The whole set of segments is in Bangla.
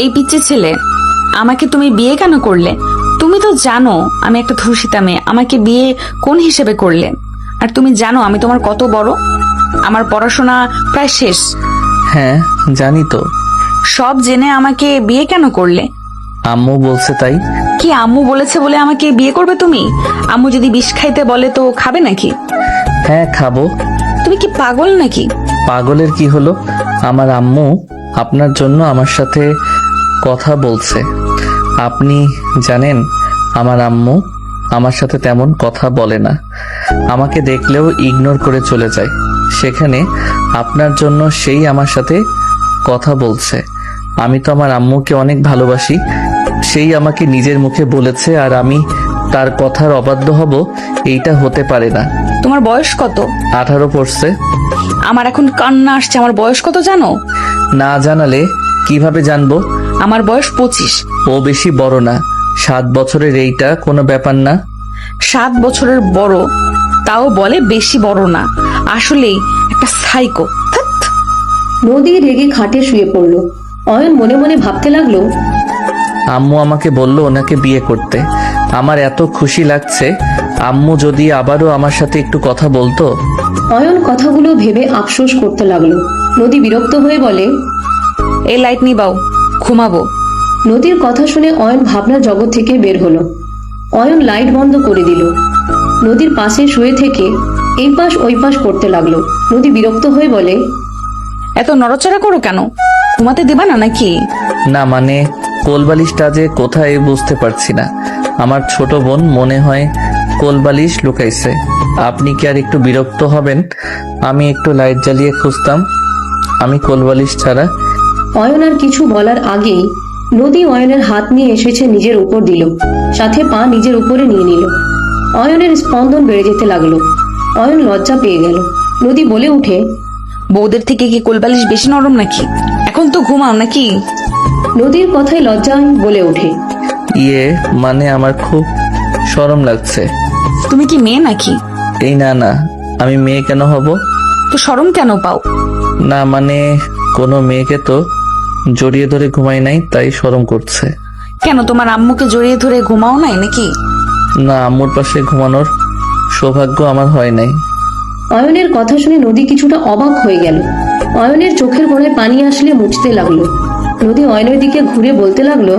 এই পিচ্চি ছেলে, আমাকে তুমি বিয়ে কেন করলে? তুমি তো জানো আমি একটা ধর্ষিতা মেয়ে, আমাকে বিয়ে কোন হিসেবে করলে? আর তুমি জানো আমি তোমার কত বড়, আমার পড়াশোনা প্রায় শেষ। হ্যাঁ জানি তো। সব জেনে আমাকে বিয়ে কেন করলে? আম্মু বলছে তাই। কি আম্মু বলেছে বলে আমাকে বিয়ে করবে তুমি? আম্মু যদি বিষ খাইতে বলে তো খাবে নাকি? হ্যাঁ খাবো। তুমি কি পাগল নাকি? পাগলের কি হলো? আমার আম্মু আপনার জন্য আমার সাথে কথা বলছে। আপনি জানেন আমার আম্মু আমার সাথে তেমন কথা বলে না, আমাকে দেখলেও ইগনোর করে চলে যায়। সেখানে আপনার জন্য সেই আমার সাথে কথা বলছে। আমি তো আমার আম্মুকে অনেক ভালোবাসি, সেই আমাকে নিজের মুখে বলেছে আর আমি তার কথার অবাধ্য হব, এইটা হতে পারে না। তোমার বয়স কত? 18 পড়ছে। আমার এখন কান্না আসছে। আমার বয়স কত জানো? না জানালে কিভাবে জানবো? আমার বয়স 25। ও বেশি বড় না, 7 বছরের, এইটা কোনো ব্যাপার না। 7 বছরের বড়, তাও বলে বেশি বড় না। আসলেই একটা সাইকো। নদী রেগে খাটে শুয়ে পড়ল। অয়ন মনে মনে ভাবতে লাগলো, আম্মু আমাকে বলল ওনাকে বিয়ে করতে। আমার এত খুশি লাগছে। আম্মু যদি আবারও আমার সাথে একটু কথা বলতো। অয়ন কথাগুলো ভেবে আফসোস করতে লাগলো। নদী বিরক্ত হয়ে বলে, এই লাইট নিবাও, ঘুমাবো। নদীর কথা শুনে অয়ন ভাবনার জগৎ থেকে বের হলো। অয়ন লাইট বন্ধ করে দিল। নদীর পাশে শুয়ে থেকে এই পাশ ওই পাশ করতে লাগলো। নদী বিরক্ত হয়ে বলে, এত নড়াচড়া করো কেন? ঘুমাতে দিবা না নাকি? না মানে কোলবালিশটা যে কোথায় বুঝতে পারছি না। আমার ছোট বোন মনে হয় কোলবালিশ লুকাইছে। আপনি কি আর একটু বিরক্ত হবেন? আমি একটু লাইট জ্বালিয়ে খুঁজতাম। আমি কোলবালিশ ছাড়া। অয়ন আর কিছু বলার আগেই নদী অয়নের হাত নিয়ে এসেছে নিজের উপর দিল, সাথে পা নিজের উপরে নিয়ে নিল। অয়নের স্পন্দন বেড়ে যেতে লাগলো। অয়ন লজ্জা পেয়ে গেল। নদী বলে উঠে, বউদের থেকে কি কোলবালিশ বেশি নরম নাকি? এখন তো ঘুমাও নাকি? নদীর কথায় লজ্জায় বলে ওঠে, মানে আমার খুব শরম লাগছে। তুমি কি মেয়ে নাকি? এই না না, আমি মেয়ে কেন হব? তো শরম কেন পাও? না মানে কোনো মেয়েকে তো জড়িয়ে ধরে ঘুমাই নাই, তাই শরম করছে। কেন তোমার আম্মুকে জড়িয়ে ধরে ঘুমাও নাই নাকি? না, আম্মুর পাশে ঘুমানোর সৌভাগ্য আমার হয় নাই। অয়নের কথা শুনে নদী কিছুটা অবাক হয়ে গেল। অয়নের চোখের কোণে পানি আসলে মুছতে লাগলো। নদী অয়নের দিকে ঘুরে বলতে লাগলো,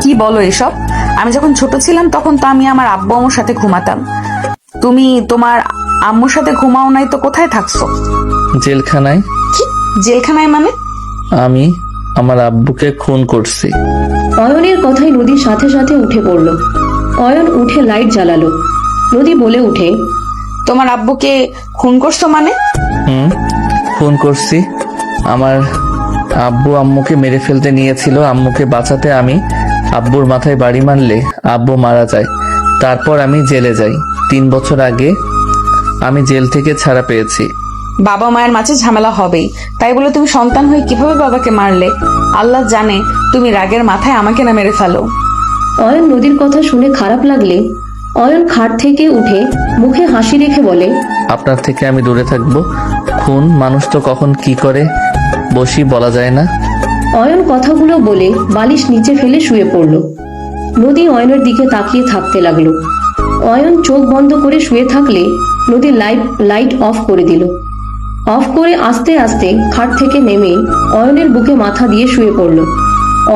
কি বলো এসব? আমি যখন ছোট ছিলাম তখন তো আমি আমার আব্বু আম্মুর সাথে ঘুমাতাম। তুমি তোমার আম্মুর সাথে ঘুমাও নাই তো কোথায় থাকছো? জেলখানায়। কি জেলখানায় মানে? আমি আমার আব্বুকে খুন করছি। অয়নের কথায় নদীর সাথে সাথে উঠে পড়ল। অয়ন উঠে লাইট জ্বালালো। নদী বলে উঠে, তোমার আব্বুকে খুন করছো মানে? খুন করছি। আমার আব্বু আম্মুকে মেরে ফেলতে নিয়েছিল। আম্মুকে বাঁচাতে আমি আব্বুর মাথায় বাড়ি মারলে আব্বু মারা যায়। তারপর আমি জেলে যাই। 3 বছর আগে আমি জেল থেকে ছাড়া পেয়েছি। বাবা মায়ের মাঝে ঝামেলা হবেই, তাই বলে তুমি সন্তান হয়ে কিভাবে বাবাকে মারলে? আল্লাহ জানে তুমি রাগের মাথায় আমাকে না মেরে ফেলো। অয়ন নদীর কথা শুনে খারাপ লাগলে অয়ন খাট থেকে উঠে মুখে হাসি রেখে বলে, আপনার থেকে আমি দূরে থাকবো। খুন মানুষ তো কখন কি করে বসি বলা যায় না। অয়ন কথাগুলো বলে বালিশ নিচে ফেলে শুয়ে পড়ল। নদী অয়নের দিকে তাকিয়ে থাকতে লাগলো। অয়ন চোখ বন্ধ করে শুয়ে থাকলে নদী লাইট অফ করে দিল। অফ করে আস্তে আস্তে খাট থেকে নেমে অয়নের বুকে মাথা দিয়ে শুয়ে পড়ল।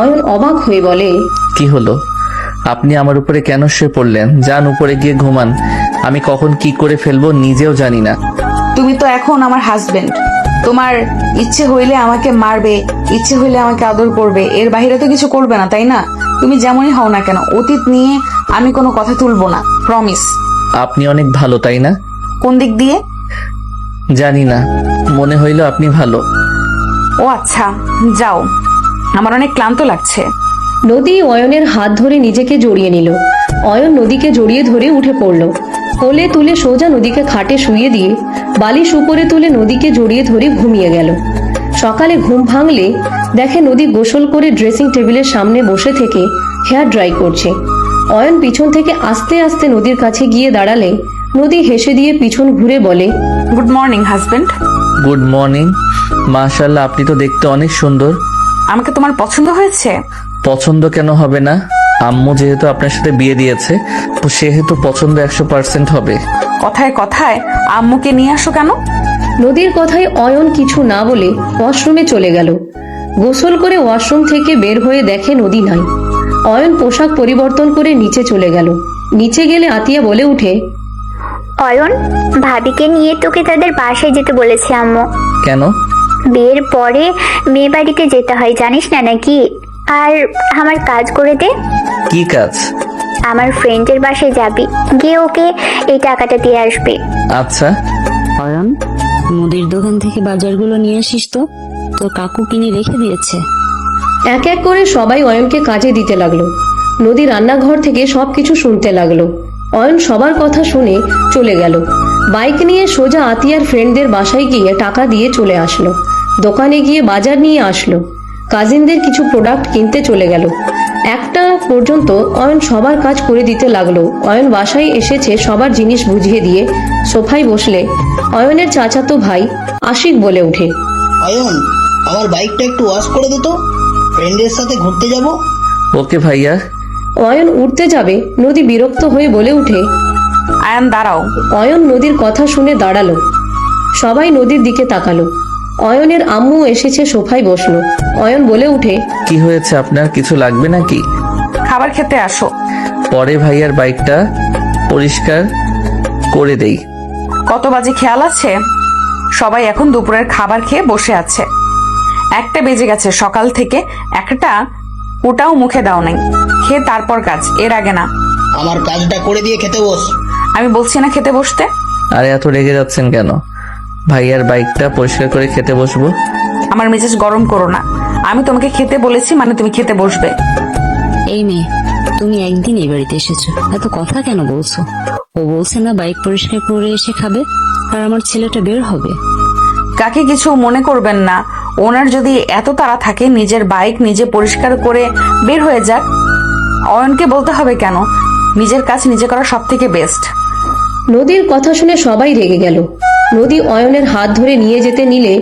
অয়ন অবাক হয়ে বলে, কি হলো? আপনি আমার উপরে কেন শুয়ে পড়লেন? যান উপরে গিয়ে ঘুমান। আমি কখন কি করে ফেলবো নিজেও জানি না। তুমি তো এখন আমার হাজবেন্ড। তোমার ইচ্ছে হইলে আমাকে মারবে, ইচ্ছে হইলে আমাকে আদর করবে, এর বাইরে তো কিছু করবে না, তাই না? তুমি যেমনই হও না কেন, অতীত নিয়ে আমি কোনো কথা তুলবো না, প্রমিস। আপনি অনেক ভালো, তাই না? কোন দিক দিয়ে? জানি না, মনে হইল আপনি ভালো। ও আচ্ছা, যাও, আমার অনেক ক্লান্ত লাগছে। নদী অয়নের হাত ধরে নিজেকে জড়িয়ে নিল। অয়ন নদীকে জড়িয়ে ধরে উঠে পড়ল। কোলে তুলে সোজা নদীকে খাটে শুইয়ে দিয়ে বালিশ উপরে তুলে নদীকে জড়িয়ে ধরে ঘুমিয়ে গেল। সকালে ঘুম ভাঙলে দেখে নদী গোসল করে ড্রেসিং টেবিলের সামনে বসে থেকে হেয়ার ড্রাই করছে। অয়ন পিছন থেকে আস্তে আস্তে নদীর কাছে গিয়ে দাঁড়ালে নদী হেসে দিয়ে পিছন ঘুরে বলে, good morning husband. Good morning. মাশাআল্লাহ, আপনি তো দেখতে অনেক সুন্দর। আমাকে তোমার পছন্দ হয়েছে? পছন্দ কেন হবে না? আম্মু যেহেতু আপনার সাথে বিয়ে দিয়েছে, তো সেহেতু পছন্দ 100% হবে। কথায় কথায় আম্মুকে নিয়ে আসো কেন? নদীর কথায় অয়ন কিছু না বলে ওয়াশরুমে চলে গেল। গোসল করে ওয়াশরুম থেকে বের হয়ে দেখে নদী নাই। অয়ন পোশাক পরিবর্তন করে নিচে চলে গেল। নিচে গেলে আতিয়া বলে উঠে, অয়ন, ভাবিকে নিয়ে তোকে তাদের বাসায় যেতে বলেছে আম্মু। কেন? বিয়ের পরে মেয়ে বাড়িতে যেতে হয়, জানিস না নাকি? আর আমার কাজ করে দে। কি কাজ? আমার ফ্রেন্ডের বাসায় যাবি, গিয়ে ওকে এই টাকাটা দিয়ে আসবে। আচ্ছা। অয়ন, মুদির দোকান থেকে বাজারগুলো নিয়ে আসিস তো, তোর কাকু কিনে রেখে দিয়েছে। এক এক করে সবাই অয়নকে কাজে দিতে লাগলো। নদী রান্নাঘর থেকে সবকিছু শুনতে লাগলো। অয়ন সবার কথা শুনে চলে গেল। বাইক নিয়ে সোজা আতিয়ার ফ্রেন্ডদের বাসায় গিয়ে টাকা দিয়ে চলে আসলো। দোকানে গিয়ে বাজার নিয়ে আসলো। কাজিনদের কিছু প্রোডাক্ট কিনতে চলে গেল। একটা পর্যন্ত অয়ন সবার কাজ করে দিতে লাগলো। অয়ন বাসায় এসেছে সবার জিনিস বুঝিয়ে দিয়ে সোফায় বসলে অয়নের চাচাতো ভাই আশিক বলে ওঠে, অয়ন, আমার বাইকটা একটু ওয়াশ করে দে তো, ফ্রেন্ডের সাথে ঘুরতে যাব। ওকে ভাইয়া। অয়ন উঠতে যাবে, নদী বিরক্ত হয়ে বলে উঠে, আয়ান দাঁড়াও। অয়ন নদীর কথা শুনে দাঁড়ালো। সবাই নদীর দিকে তাকালো। অয়নের আম্মু এসেছে, সোফায় বসলো। অয়ন বলে উঠে, কি হয়েছে আপনার? কিছু লাগবে নাকি? খাবার খেতে আসো। পরে ভাইয়ার বাইকটা পরিষ্কার করে দেই। কত বাজে খেয়াল আছে? সবাই এখন দুপুরের খাবার খেয়ে বসে আছে। 1টা বেজে গেছে, সকাল থেকে একটা ওটাও মুখে দাও নাই। খেয়ে তারপর কাজ, এর আগে না। আমার কাজটা করে দিয়ে খেতে বস। আমি বলছি না খেতে বসতে? আরে এত রেগে যাচ্ছেন কেন? ভাইয়ার বাইকটা পরিষ্কার করে খেতে বসবো। আমার মেজাজ গরম করো না। আমি তোমাকে খেতে বলেছি মানে তুমি খেতে বসবে। এই মেয়ে, তুমি একদিন এই বাড়িতে এসেছো, এত কথা কেন বলছো? ও বলছে না বাইক পরিষ্কার করে এসে খাবে, আর আমার ছেলেটা বের হবে। কাকে কিছু মনে করবেন না। ওনার যদি এত তাড়া থাকে নিজের বাইক নিজে পরিষ্কার করে বের হয়ে যাক। অয়নকে বলতে হবে কেন? নিজের কাজ নিজে করা সব থেকে বেস্ট। নদীর কথা শুনে সবাই রেগে গেল। নদী অয়নের হাত ধরে নিয়ে যেতে নিলে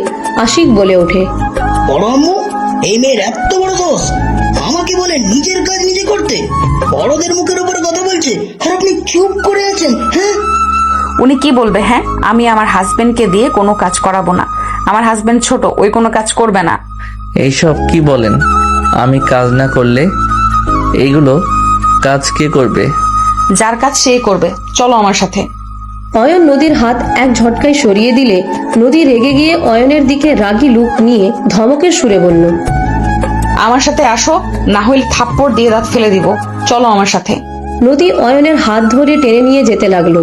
আশিক বলে ওঠে, বড় আম্মু, এই মেয়ের এত বড় দোষ, আমাকে বলে নিজের কাজ নিজে করতে। বড়দের মুখের উপরে কথা বলছে আর আপনি চুপ করে আছেন। হ্যাঁ, উনি কি বলবে? হ্যাঁ, আমি আমার হাজবেন্ডকে দিয়ে কোনো কাজ করাবো না। আমার হাজবেন্ড ছোট, ওই কোনো কাজ করবে না। এইসব কি বলেন? আমি কাজ না করলে এইগুলো কাজ কে করবে? যার কাজ সেই করবে। চলো আমার সাথে। অয়ন নদীর হাত এক ঝটকায় সরিয়ে দিলে নদী রেগে গিয়ে অয়নের দিকে রাগী লুক নিয়ে ধমকের সুরে বলল, আমার সাথে আসো, না হলে থাপ্পড় দিয়ে দাঁত ফেলে দিব। চলো আমার সাথে। নদী অয়নের হাত ধরে টেনে নিয়ে যেতে লাগলো।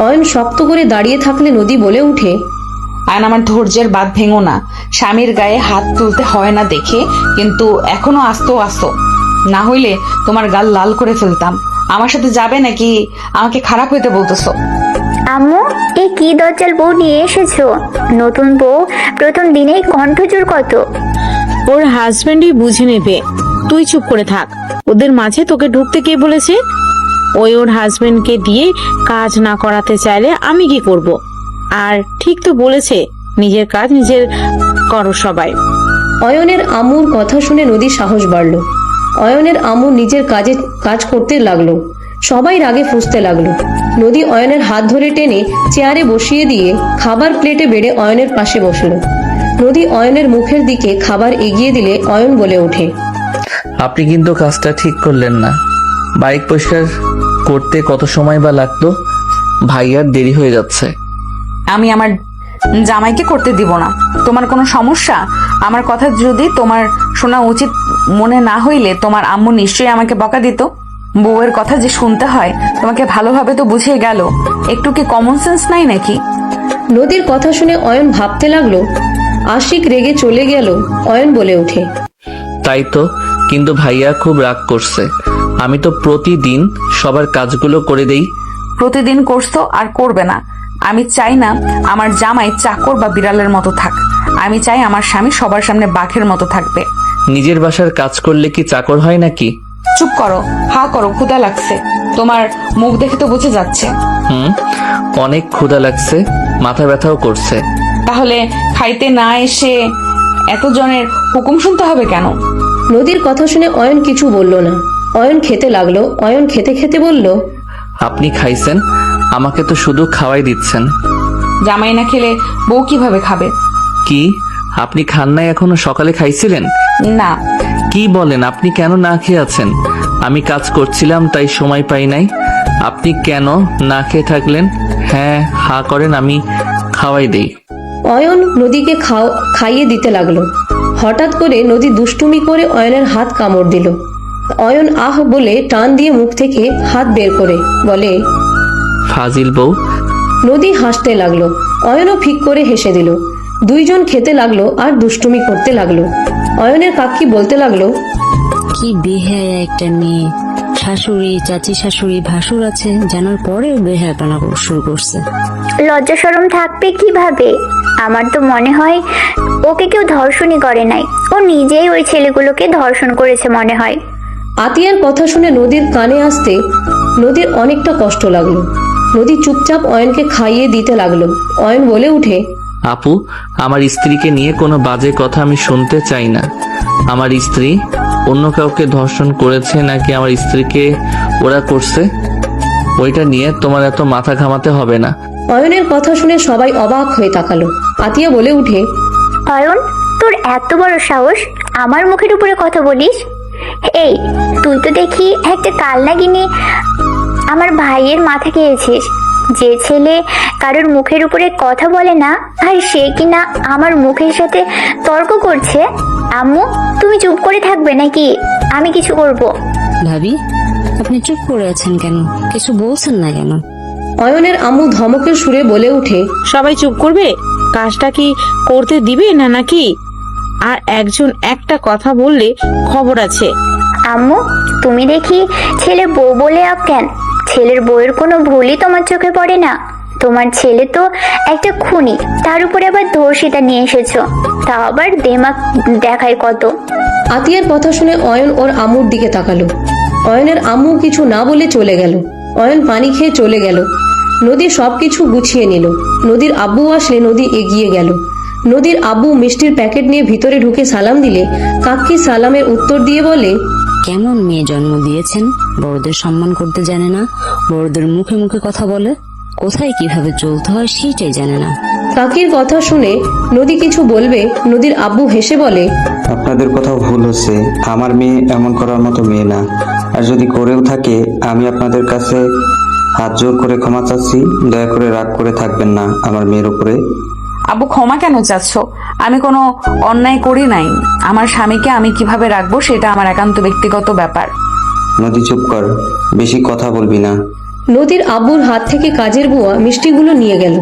অয়ন শক্ত করে দাঁড়িয়ে থাকলে নদী বলে উঠে, আয়ন, আমার ধৈর্যের বাঁধ ভেঙো না। স্বামীর গায়ে হাত তুলতে হয় না দেখে, কিন্তু এখনো আসতো। না হইলে তোমার গাল লাল করে ফেলতাম। আমার সাথে যাবে নাকি আমাকে খারাপ হইতে বলতেছো? আম্মু, এই কি দজ্জাল বউ নিয়ে এসেছো? নতুন বউ প্রথম দিনেই কণ্ঠজোর কত। ওর হাজবেন্ডই বুঝে নেবে, তুই চুপ করে থাক। ওদের মাঝে তোকে ঢুকতে কে বলেছে? ওই ওর হাজবেন্ডকে দিয়ে কাজ না করাতে চাইলে আমি কি করব? আর ঠিক তো বলেছে, নিজের কাজ নিজের করো সবাই। অয়নের আম্মুর কথা শুনে নদীর সাহস বাড়ল। অয়নের আম্মু নিজের কাজ করতে লাগলো। সবাই রাগে ফুঁসতে লাগলো। নদী অয়নের হাত ধরে টেনে চেয়ারে বসিয়ে দিয়ে খাবার প্লেটে বেড়ে অয়নের পাশে বসলো। নদী অয়নের মুখের দিকে খাবার এগিয়ে দিলে অয়ন বলে ওঠে, আপনি কিন্তু কাজটা ঠিক করলেন না। বাইক পরিষ্কার করতে কত সময় বা লাগতো? ভাইয়ার দেরি হয়ে যাচ্ছে। আমি আমার জামাইকে করতে দিব না। তোমার কোনো সমস্যা? আমার কথা যদি তোমার শোনা উচিত মনে না হইলে তোমার আম্মু নিশ্চয়ই আমাকে বকা দিত। বউয়ের কথা যে শুনতে হয় তোমাকে ভালোভাবে তো বুঝিয়ে গেল। একটু কি কমন সেন্স নাই নাকি? নদীর কথা শুনে অয়ন ভাবতে লাগলো। আশিক রেগে চলে গেল। অয়ন বলে ওঠে, তাই তো, কিন্তু ভাইয়া খুব রাগ করছে। আমি তো প্রতিদিন সবার কাজগুলো করে দেই। প্রতিদিন করছো আর করবে না। আমি চাই না আমার জামাই চাকর বা বিড়ালের মতো থাক। আমি চাই আমার স্বামী সবার সামনে বাঘের মতো থাকবে। নিজের বাসার কাজ করলে কি চাকর হয় নাকি? চুপ করো, হা করো, ক্ষুধা লাগছে। তোমার মুখ দেখে তো বুঝে যাচ্ছে। অনেক ক্ষুধা লাগছে, মাথা ব্যথাও করছে। তাহলে খাইতে না এসে এতজনের হুকুম শুনতে হবে কেন? নদীর কথা শুনে অয়ন কিছু বলল না। অয়ন খেতে লাগলো। অয়ন খেতে খেতে বলল, আপনি খাইছেন, আমাকে তো শুধু খাওয়াই দিচ্ছেন। জামাই না খেলে বউ কিভাবে খাবে? কি আপনি খান নাই এখনো? সকালে খাইছিলেন? না, কি বলেন, আপনি কেন না খেয়ে আছেন? আমি কাজ করছিলাম তাই সময় পাই নাই। আপনি কেন না খেয়ে থাকলেন? হ্যাঁ, হা করেন, আমি খাওয়াই দেই। অয়ন নদীকে খাইয়ে দিতে লাগলো। হঠাৎ করে নদী দুষ্টুমি করে অয়নের হাত কামড় দিল। অয়ন আহ বলে টান দিয়ে মুখ থেকে হাত বের করে বলে, ফাজিল বউ। নদী হাসতে লাগলো। অয়নও ফিক করে হেসে দিল। দুইজন খেতে লাগলো আর দুষ্টুমি করতে লাগলো। অয়নের কাকি বলতে লাগলো, কি বেহায়া একটা মেয়ে, শাশুড়ি, চাচি শাশুড়ি, ভাসুর আছে জানার পরেও বেহায়াপনা শুরু করছে। লজ্জা শরম থাকবে কিভাবে? আমার তো মনে হয় ওকে কেউ ধর্ষণই করে নাই, ও নিজেই ওই ছেলেগুলোকে ধর্ষণ করেছে মনে হয়। আতিয়ার কথা শুনে নদীর কানে আসতে নদীর অনেকটা কষ্ট লাগলো। নদী চুপচাপ অয়নকে খাইয়ে দিতে লাগলো। অয়ন বলে উঠে, আপু, আমার স্ত্রীকে নিয়ে কোনো বাজে কথা আমি শুনতে চাই না। আমার স্ত্রী অন্য কাউকে ধর্ষণ করেছে নাকি আমার স্ত্রীকে ওরা করছে, ওইটা নিয়ে তোমার এত মাথা ঘামাতে হবে না। অয়নের কথা শুনে সবাই অবাক হয়ে তাকালো। আতিয়া বলে উঠে, অয়ন, তোর এত বড় সাহস আমার মুখের উপরে কথা বলিস? এই, তুই তো দেখি একটা কালনাগিনী আমার ভাইয়ের মাথা খেয়েছিস। যে ছেলে কারোর মুখের উপরে কথা বলে না, আর সে কিনা আমার মুখের সাথে তর্ক করছে। আম্মু, তুমি চুপ করে থাকবে নাকি? আমি কিছু করব। ভাবি, আপনি চুপ করে আছেন কেন? কিছু বলছেন না কেন? অয়নের আম্মু ধমকের সুরে বলে উঠে, সবাই চুপ করবে? কাজটা কি করতে দিবে না নাকি? আর একজন একটা কথা বললে খবর আছে। আম্মু, তুমি দেখি ছেলে বউ বলে অজ্ঞান। ছেলের বউয়ের কোনো ভুলই তোমার চোখে পড়ে না? তোমার ছেলে তো একটা খুনি, তার উপরে আবার ধর্ষিতা নিয়ে এসেছো, তা আবার দেমাক দেখায় কত। আতিয়ার কথা শুনে অয়ন ওর আম্মুর দিকে তাকালো। অয়নের আম্মু কিছু না বলে চলে গেল। অয়ন পানি খেয়ে চলে গেল। নদী সবকিছু গুছিয়ে নিল। নদীর আব্বু আসলে নদী এগিয়ে গেল। নদীর আব্বু মিষ্টির প্যাকেট নিয়ে ভিতরে ঢুকে সালাম দিলে কাকি সালামের উত্তর দিয়ে বলে, কেমন মেয়ে জন্ম দিয়েছেন? বড়দের সম্মান করতে জানে না, বড়দের মুখে মুখে কথা বলে, কোথায় কিভাবে চলতে হয় সেইটাই জানে না। কাকির কথা শুনে নদী কিছু বলবে, নদীর আব্বু হেসে বলে, আপনাদের কোথাও ভুল হচ্ছে। আমার মেয়ে এমন করার মতো মেয়ে না, আর যদি করেও থাকে আমি আপনাদের কাছে হাত জোর করে ক্ষমা চাচ্ছি। দয়া করে রাগ করে থাকবেন না আমার মেয়ের উপরে। আব্বু, ক্ষমা কেন চাচ্ছ? আমি কোনো অন্যায় করি নাই। আমার স্বামীকে আমি কিভাবে রাখবো সেটা আমার একান্ত ব্যক্তিগত ব্যাপার। নদী চুপ কর, বেশি কথা বলবি না। নদীর আব্বুর হাত থেকে কাজের বুয়া মিষ্টিগুলো নিয়ে গেল।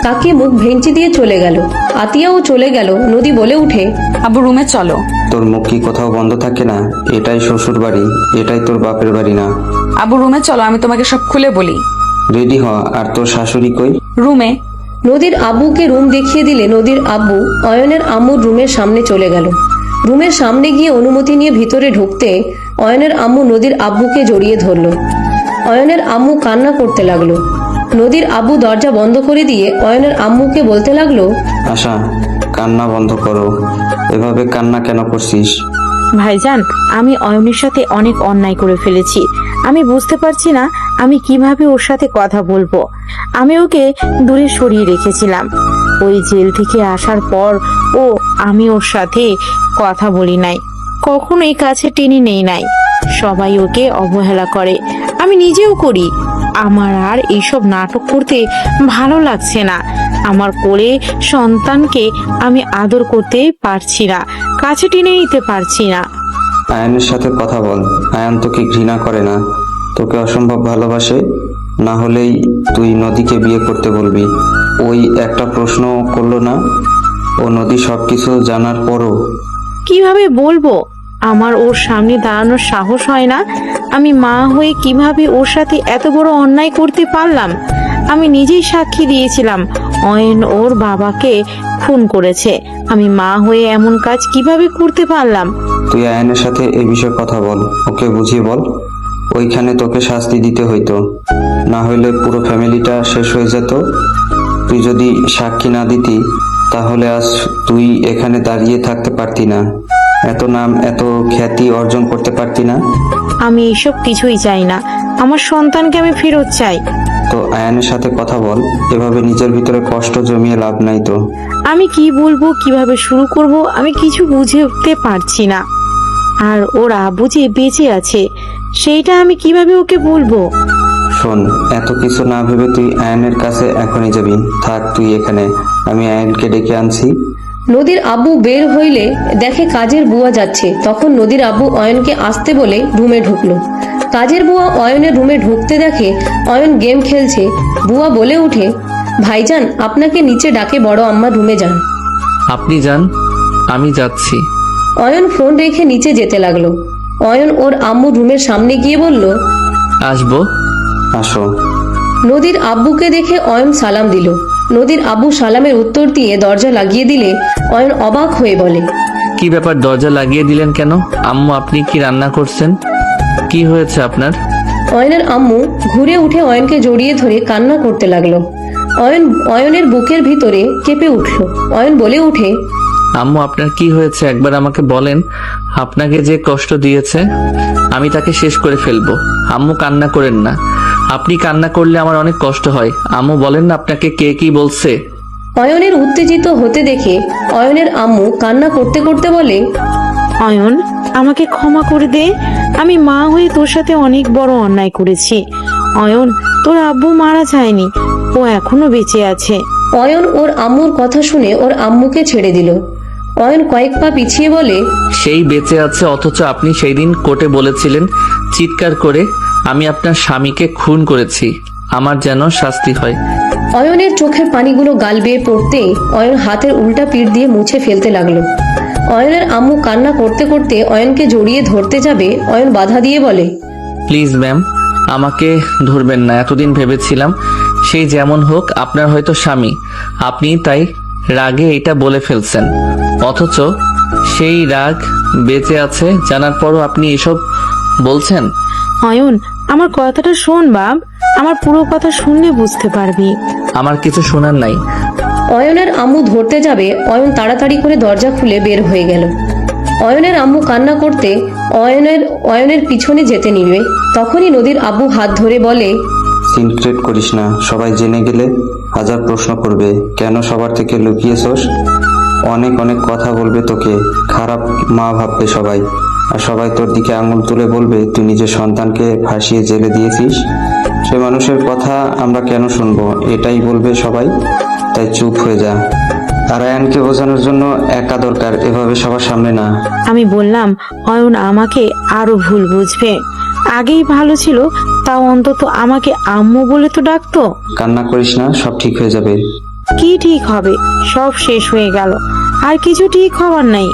কাকি মুখ ভেঙচি দিয়ে চলে গেল। আতিয়াও চলে গেল। নদী বলে উঠে, আব্বু, রুমে চলো। তোর মুখ কি কোথাও বন্ধ থাকে না? এটাই শ্বশুর বাড়ি, এটাই তোর বাপের বাড়ি না। আব্বু, রুমে চলো, আমি তোমাকে সব খুলে বলি। রেডি হ। আর তোর শাশুড়ি কই? রুমে। নদীর আব্বুকে রুম দেখিয়ে দিলে নদীর আব্বু অয়নের আম্মুর রুমের সামনে চলে গেল। রুমের সামনে গিয়ে অনুমতি নিয়ে ভিতরে ঢুকতে অয়নের আম্মু নদীর আব্বুকে জড়িয়ে ধরল। অয়নের আম্মু কান্না করতে লাগলো। নদীর আব্বু দরজা বন্ধ করে দিয়ে অয়নের আম্মুকে বলতে লাগলো, আশা, কান্না বন্ধ করো। এভাবে কান্না কেন করছিস? ভাইজান, আমি অয়নের সাথে অনেক অন্যায় করে ফেলেছি। আমি বুঝতে পারছি না আমি কিভাবে ওর সাথে কথা বলবো। আমি ওকে দূরে সরিয়ে রেখেছিলাম। ওই জেল থেকে আসার পর আমি ওর সাথে কথা বলি নাই, কখনোই কাছে টেনে নেই নাই। সবাই ওকে অবহেলা করে, আমি নিজেও করি। আমার আর এইসব নাটক করতে ভালো লাগছে না। আমার কোলে সন্তানকে আমি আদর করতে পারছি না, কাছে টেনে নিতে পারছি না। আয়ানের সাথে কথা বল। আয়ান তোকে ঘৃণা করে না, তোকে অসম্ভব ভালোবাসে। না হলেই তুই নদীকে বিয়ে করতে বলবি। ওই একটা প্রশ্ন করলো না? ও নদী সবকিছু জানার পরও। কিভাবে বলবো? আমার ওর সামনে দাঁড়ানোর সাহস হয় না। আমি মা হয়ে কিভাবে ওর সাথে এত বড় অন্যায় করতে পারলাম? আমি নিজেই সাক্ষী দিয়েছিলাম অয়ন ওর বাবাকে খুন করেছে। আমি মা হয়ে এমন কাজ কিভাবে করতে পারলাম? তুই আয়ানের সাথে এ বিষয়ে কথা বল, ওকে বুঝিয়ে বল। ওইখানে তোকে শাস্তি দিতে হইতো, না হইলে পুরো ফ্যামিলিটা শেষ হয়ে যেত। তুই যদি সাক্ষী না দিতি তাহলে আজ তুই এখানে দাঁড়িয়ে থাকতে পারতি না, এত নাম এত খ্যাতি অর্জন করতে পারতি না। আমি এসব কিছুই চাই না, আমার সন্তানকে আমি ফেরত চাই। তো আয়ানের সাথে কথা বল, এভাবে নিজের ভিতরে কষ্ট জমিয়ে লাভ নাই তো। আমি কি বলবো, কিভাবে শুরু করব, আমি কিছু বুঝে উঠতে পারছি না। আর ওর আব্বু যে বেঁচে আছে সেইটা আমি কিভাবে ওকে বলবো? শোন, এত কিছু না ভেবে তুই আয়ানের কাছে এখনই যাবি। থাক তুই এখানে, আমি আয়ানকে ডেকে আনছি। নদীর আব্বু বের হইলে দেখে কাজের বুয়া যাচ্ছে। তখন নদীর আব্বু অয়নকে আসতে বলে রুমে ঢুকলো। কাজের বুয়া অয়নের রুমে ঢুকতে দেখে অয়ন গেম খেলছে। বুয়া বলে উঠে, ভাইজান আপনাকে নিচে ডাকে, বড় আম্মা রুমে যান। আপনি যান, আমি যাচ্ছি। অয়ন ফোন রেখে নিচে যেতে লাগলো। অয়ন ওর আম্মু রুমের সামনে গিয়ে বলল, আসবো? আসো। নদীর আব্বুকে দেখে অয়ন সালাম দিল। নদীর আব্বু সালামের উত্তর দিয়ে দরজা লাগিয়ে দিলে অয়ন অবাক হয়ে বলে, কি ব্যাপার, দরজা লাগিয়ে দিলেন কেন? আম্মু আপনি কি রান্না করছেন? কি হয়েছে আপনার? অয়নের আম্মু ঘুরে উঠে অয়নকে জড়িয়ে ধরে কান্না করতে লাগলো। অয়নের বুকের ভিতরে কেঁপে উঠল। অয়ন বলে উঠে, আম্মু আপনার কি হয়েছে একবার আমাকে বলেন। আপনাকে যে কষ্ট দিয়েছে আমি তাকে শেষ করে ফেলবো। আম্মু কান্না করেন না, আপনি কান্না করলে আমার অনেক কষ্ট হয়। আম্মু বলেন না আপনাকে কে কি বলছে। অয়নের উত্তেজিত হতে দেখে অয়নের আম্মু কান্না করতে করতে বলে, অয়ন, আমাকে ক্ষমা করে দে, আমি মা হয়ে তোর সাথে অনেক বড় অন্যায় করেছি। অয়ন, তোর আব্বু মারা যায়নি, ও এখনো বেঁচে আছে। অয়ন ওর আম্মুর কথা শুনে ওর আম্মুকে ছেড়ে দিল। অয়ন কয়েক পা পিছিয়ে বলে, সেই বেঁচে আছে, অথচ আপনি সেই দিন কোর্টে বলেছিলেন চিৎকার করে আমি আপনার স্বামীকে খুন করেছি, আমার যেন শাস্তি হয়। অয়নের চোখের পানিগুলো গাল বেয়ে পড়তে অয়ন হাতের উল্টা পিঠ দিয়ে মুছে ফেলতে লাগলো। অয়নের আম্মু কান্না করতে করতে অয়নকে জড়িয়ে ধরতে যাবে। অয়ন বাধা দিয়ে বলে, প্লিজ ম্যাম, আমাকে ধরবেন না। এতদিন ভেবেছিলাম সেই যেমন হোক আপনার হয়তো স্বামী, আপনি তাই রাগে এটা বলে ফেলছেন, অথচ সেই রাগ বেঁচে আছে জানার পরও আপনি এসব বলছেন। অয়ন, আমার কথাটা শোন বাপ, আমার পুরো কথা শুনলে বুঝতে পারবি। আমার কিছু শোনার নাই। অয়নের আম্মু ধরতে যাবে। অয়ন তাড়াতাড়ি করে দরজা খুলে বের হয়ে গেল। অয়নের আম্মু কান্না করতে অয়নের পিছনে যেতে নিবে। তখনই নদীর আব্বু হাত ধরে বলে, সিনক্রেট করিস না, সবাই জেনে গেলে হাজার প্রশ্ন করবে, কেন সবার থেকে লুকিয়েছস। অনেক অনেক কথা বলবে তোকে, খারাপ মা ভাববে সবাই, আর সবাই তোর দিকে আঙুল তুলে বলবে তুই নিজের সন্তানকে ফাঁসিয়ে জেলে দিয়েছিস। সে মানুষের কথা আমরা কেন শুনবো, এটাই বলবে সবাই, তাই চুপ হয়ে যা। আর আয়ানকে বোঝানোর জন্য একা দরকার, এভাবে সবার সামনে না। আমি বললাম অয়ন আমাকে আরো ভুল বুঝবে, আগেই ভালো ছিল, তাও অন্তত আমাকে আম্মু বলে তো ডাকতো। কান্না করিস না, সব ঠিক হয়ে যাবে। কি ঠিক হবে, সব শেষ হয়ে গেল, আর কিছু ঠিক হবার নাই।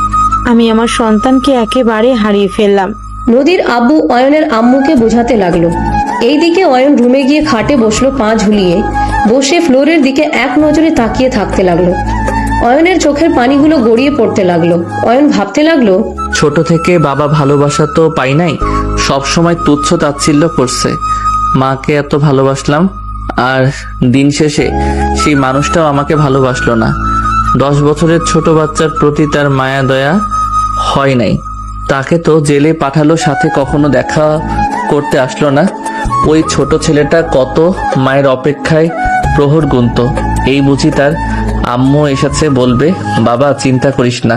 আমি আমার সন্তানকে একেবারে হারিয়ে ফেললাম। নদীর আব্বু অয়নের আম্মুকে বোঝাতে লাগলো। এইদিকে অয়ন রুমে গিয়ে খাটে বসলো, পা ঝুলিয়ে বসে ফ্লোরের দিকে এক নজরে তাকিয়ে থাকতে লাগলো। অয়নের চোখের পানিগুলো গড়িয়ে পড়তে লাগলো। অয়ন ভাবতে লাগলো, ছোট থেকে বাবা ভালোবাসা তো পাই নাই, সব সময় তুচ্ছ তাচ্ছিল্য করছে। মাকে এত ভালোবাসলাম, আর দিন শেষে সেই মানুষটাও আমাকে ভালোবাসলো না। 10 বছরের ছোট বাচ্চার প্রতি তার মায়া দয়া হয় নাই। তাকে তো জেলে পাঠালো, সাথে কখনো দেখা করতে আসলো না। ওই ছোট ছেলেটা কত মায়ের অপেক্ষায় প্রহর গুনত। এই বুঝি তার আম্মু এসেছে, বলবে বাবা চিন্তা করিস না,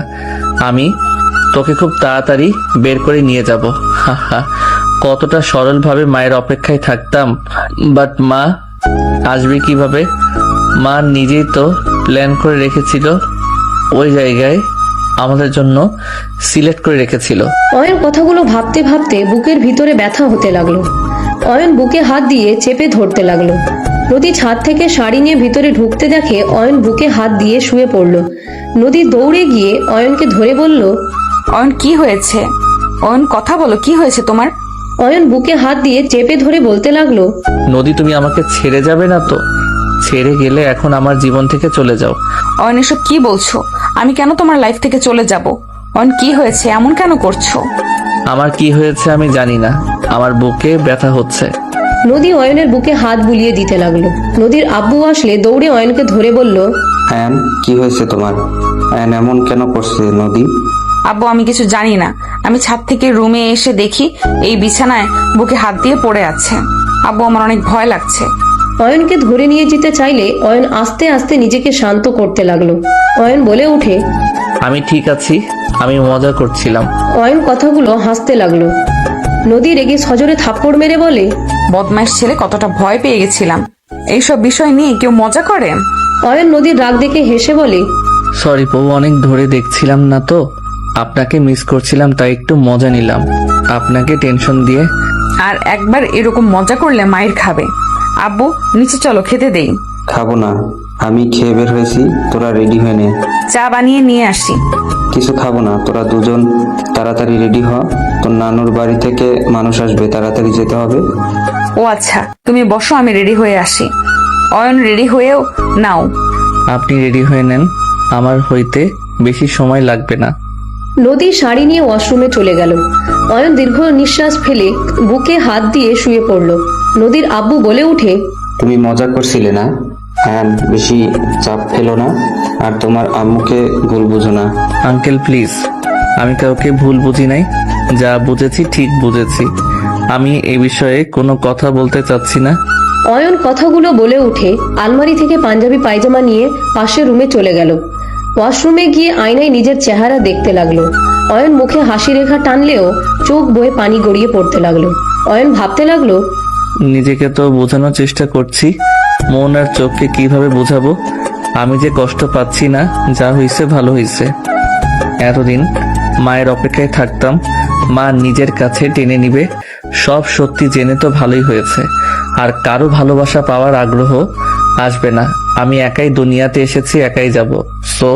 আমি তোকে খুব তাড়াতাড়ি বের করে নিয়ে যাব। হা, কতটা সরলভাবে মায়ের অপেক্ষায় থাকতাম। বাট মা আসবে কিভাবে? মা নিজেই তো প্ল্যান করে রেখেছিল, ওই জায়গায় আমাদের জন্য সিলেক্ট করে রেখেছিল। অয়ন কথাগুলো ভাবতে ভাবতে বুকের ভিতরে ব্যথা হতে লাগলো। অয়ন বুকে হাত দিয়ে চেপে ধরতে লাগলো। নদী ছাদ থেকে শাড়ি নিয়ে ভিতরে ঢুকতে দেখে অয়ন বুকে হাত দিয়ে শুয়ে পড়লো। নদী দৌড়ে গিয়ে অয়নকে ধরে বলল, অয়ন কি হয়েছে? অয়ন কথা বলো, কি হয়েছে তোমার? অয়ন বুকে হাত দিয়ে চেপে ধরে বলতে লাগলো, নদী তুমি আমাকে ছেড়ে যাবে না তো? ছেড়ে গেলে এখন আমার জীবন থেকে চলে যাও। অয়ন এসব কি বলছো? আমি কেন তোমার লাইফ থেকে চলে যাব? অয়ন কি হয়েছে, এমন কেন করছো? আমার কি হয়েছে আমি জানি না, আমার বুকে ব্যথা হচ্ছে। নদী অয়নের বুকে হাত বুলিয়ে দিতে লাগলো। নদীর আব্বু আসলে দৌড়ে অয়নকে ধরে বলল, আয়ান, কি হয়েছে তোমার? আয়ান এমন কেন করছে নদী? আব্বু আমি কিছু জানি না, আমি ছাদ থেকে রুমে এসে দেখি এই বিছানায় বুকে হাত দিয়ে পড়ে আছে। আব্বু আমার অনেক ভয় লাগছে। অয়নকে ধরে নিয়ে যেতে চাইলে অয়ন আস্তে আস্তে নিজেকে শান্ত করতে লাগলো। অয়ন বলে উঠে, আমি ঠিক আছি, আমি মজা করছিলাম। অয়ন কথাগুলো হাসতে লাগলো। নদী রেগে সজোরে থাপ্পড় মেরে বলে, বদমাইশ ছেলে, কতটা ভয় পেয়ে গেছিলাম। এইসব বিষয় নিয়ে কেউ মজা করে? অয়ন নদীর রাগ দেখে হেসে বলে, সরি বউ, অনেক ধরে দেখছিলাম না তো, আপনাকে মিস করছিলাম তাই একটু মজা নিলাম, আপনাকে টেনশন দিয়ে। আর একবার এরকম মজা করলে মায়ের খাবে। আব্বু নিচে চলো, খেতে দেই। খাবো না, আমি খেয়ে বের হয়েছি, তোরা রেডি হয়ে নে। চা বানিয়ে নিয়ে আসি। কিছু খাবো না, তোরা দুজন তাড়াতাড়ি রেডি হ, তোর নানুর বাড়ি থেকে মানুষ আসবে, তাড়াতাড়ি যেতে হবে। ও আচ্ছা, তুমি বসো, আমি রেডি হয়ে আসি। অয়ন রেডি হয়েও নাও। আপনি রেডি হয়ে নেন, আমার হইতে বেশি সময় লাগবে না। নদী শাড়ি নিয়ে ওয়াশরুমে চলে গেল। অয়ন দীর্ঘ নিঃশ্বাস ফেলে বুকে হাত দিয়ে শুয়ে পড়ল। নদীর আব্বু বলে উঠে, তুমি মজা করছিলে না? হ্যাঁ, বেশি চাপ ফেলো না, আর তোমার আম্মুকে ভুল বুঝো না। আঙ্কেল প্লিজ, আমি কাউকে ভুল বুঝি নাই, যা বুঝেছি ঠিক বুঝেছি। আমি এই বিষয়ে কোনো কথা বলতে চাচ্ছি না। অয়ন কথাগুলো বলে উঠে আলমারি থেকে পাঞ্জাবি পায়জামা নিয়ে পাশের রুমে চলে গেল। ওয়াশরুমে গিয়ে আয়নায় নিজের চেহারা দেখতে লাগলো। অয়ন মুখে হাসি রেখা টানলেও চোখ বয়ে পানি গড়িয়ে পড়তে লাগলো। অয়ন ভাবতে লাগলো, নিজেকে তো বোঝানোর চেষ্টা করছি, মন আর চোখকে কিভাবে বোঝাবো? আমি যে কষ্ট পাচ্ছি না, যা হয়েছে ভালো হয়েছে। এতদিন মায়ের অপেক্ষায় থাকতাম, মা নিজের কাছে টেনে নিবে, সব সত্যি জেনে তো ভালোই হয়েছে। আর কারো ভালোবাসা পাওয়ার আগ্রহ আসবে না। আমি একাই দুনিয়াতে এসেছি, একাই যাব। সো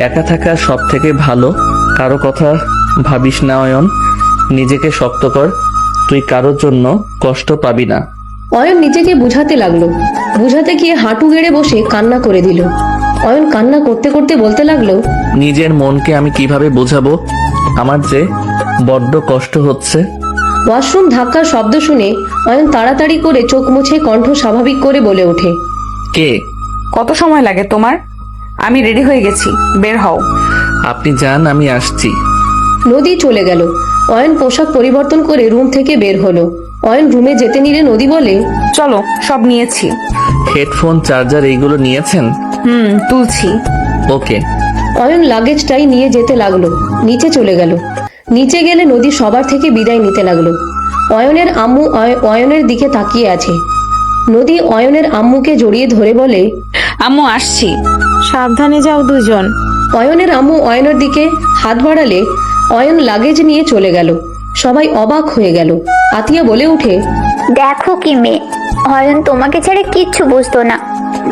একা থাকা সব থেকে ভালো। কারো কথা ভাবিস না অয়ন, নিজেকে শক্ত কর, তুই কারোর জন্য কষ্ট পাবি না। অয়ন নিজেকে বুঝাতে লাগলো। বুঝাতে গিয়ে হাঁটু গেড়ে বসে কান্না করে দিল। অয়ন কান্না করতে করতে বলতে লাগলো, নিজের মনকে আমি কিভাবে বোঝাবো? আমার যে বড্ড কষ্ট হচ্ছে। ওয়াশরুম ধাক্কার শব্দ শুনে অয়ন তাড়াতাড়ি করে চোখ মুছে কণ্ঠ স্বাভাবিক করে বলে ওঠে, কে? কত সময় লাগে তোমার? আমি রেডি হয়ে গেছি, বের হও। আপনি যান, আমি আসছি। নদী চলে গেল। অয়ন পোশাক পরিবর্তন করে রুম থেকে বের হলো। অয়ন রুমে যেতে নিলে নদী বলে, চলো, সব নিয়েছি। হেডফোন, চার্জার এইগুলো নিয়েছেন? তুলছি। ওকে। অয়ন লাগেজটাই নিয়ে যেতে লাগলো। নিচে চলে গেল। নিচে গেলে নদী সবার থেকে বিদায় নিতে লাগলো। অয়নের আম্মু অয়নের দিকে তাকিয়ে আছে। নদী অয়নের আম্মুকে জড়িয়ে ধরে বলে, আম্মু আসছি। সাবধানে যাও দুজন। অয়নের আম্মু অয়নের দিকে হাত বাড়ালে অয়ন লাগেজ নিয়ে চলে গেল। সবাই অবাক হয়ে গেল। আতিয়া বলে উঠে, দেখো কি মেয়ে, অয়ন তোমাকে ছাড়া কিচ্ছু বুঝতো না।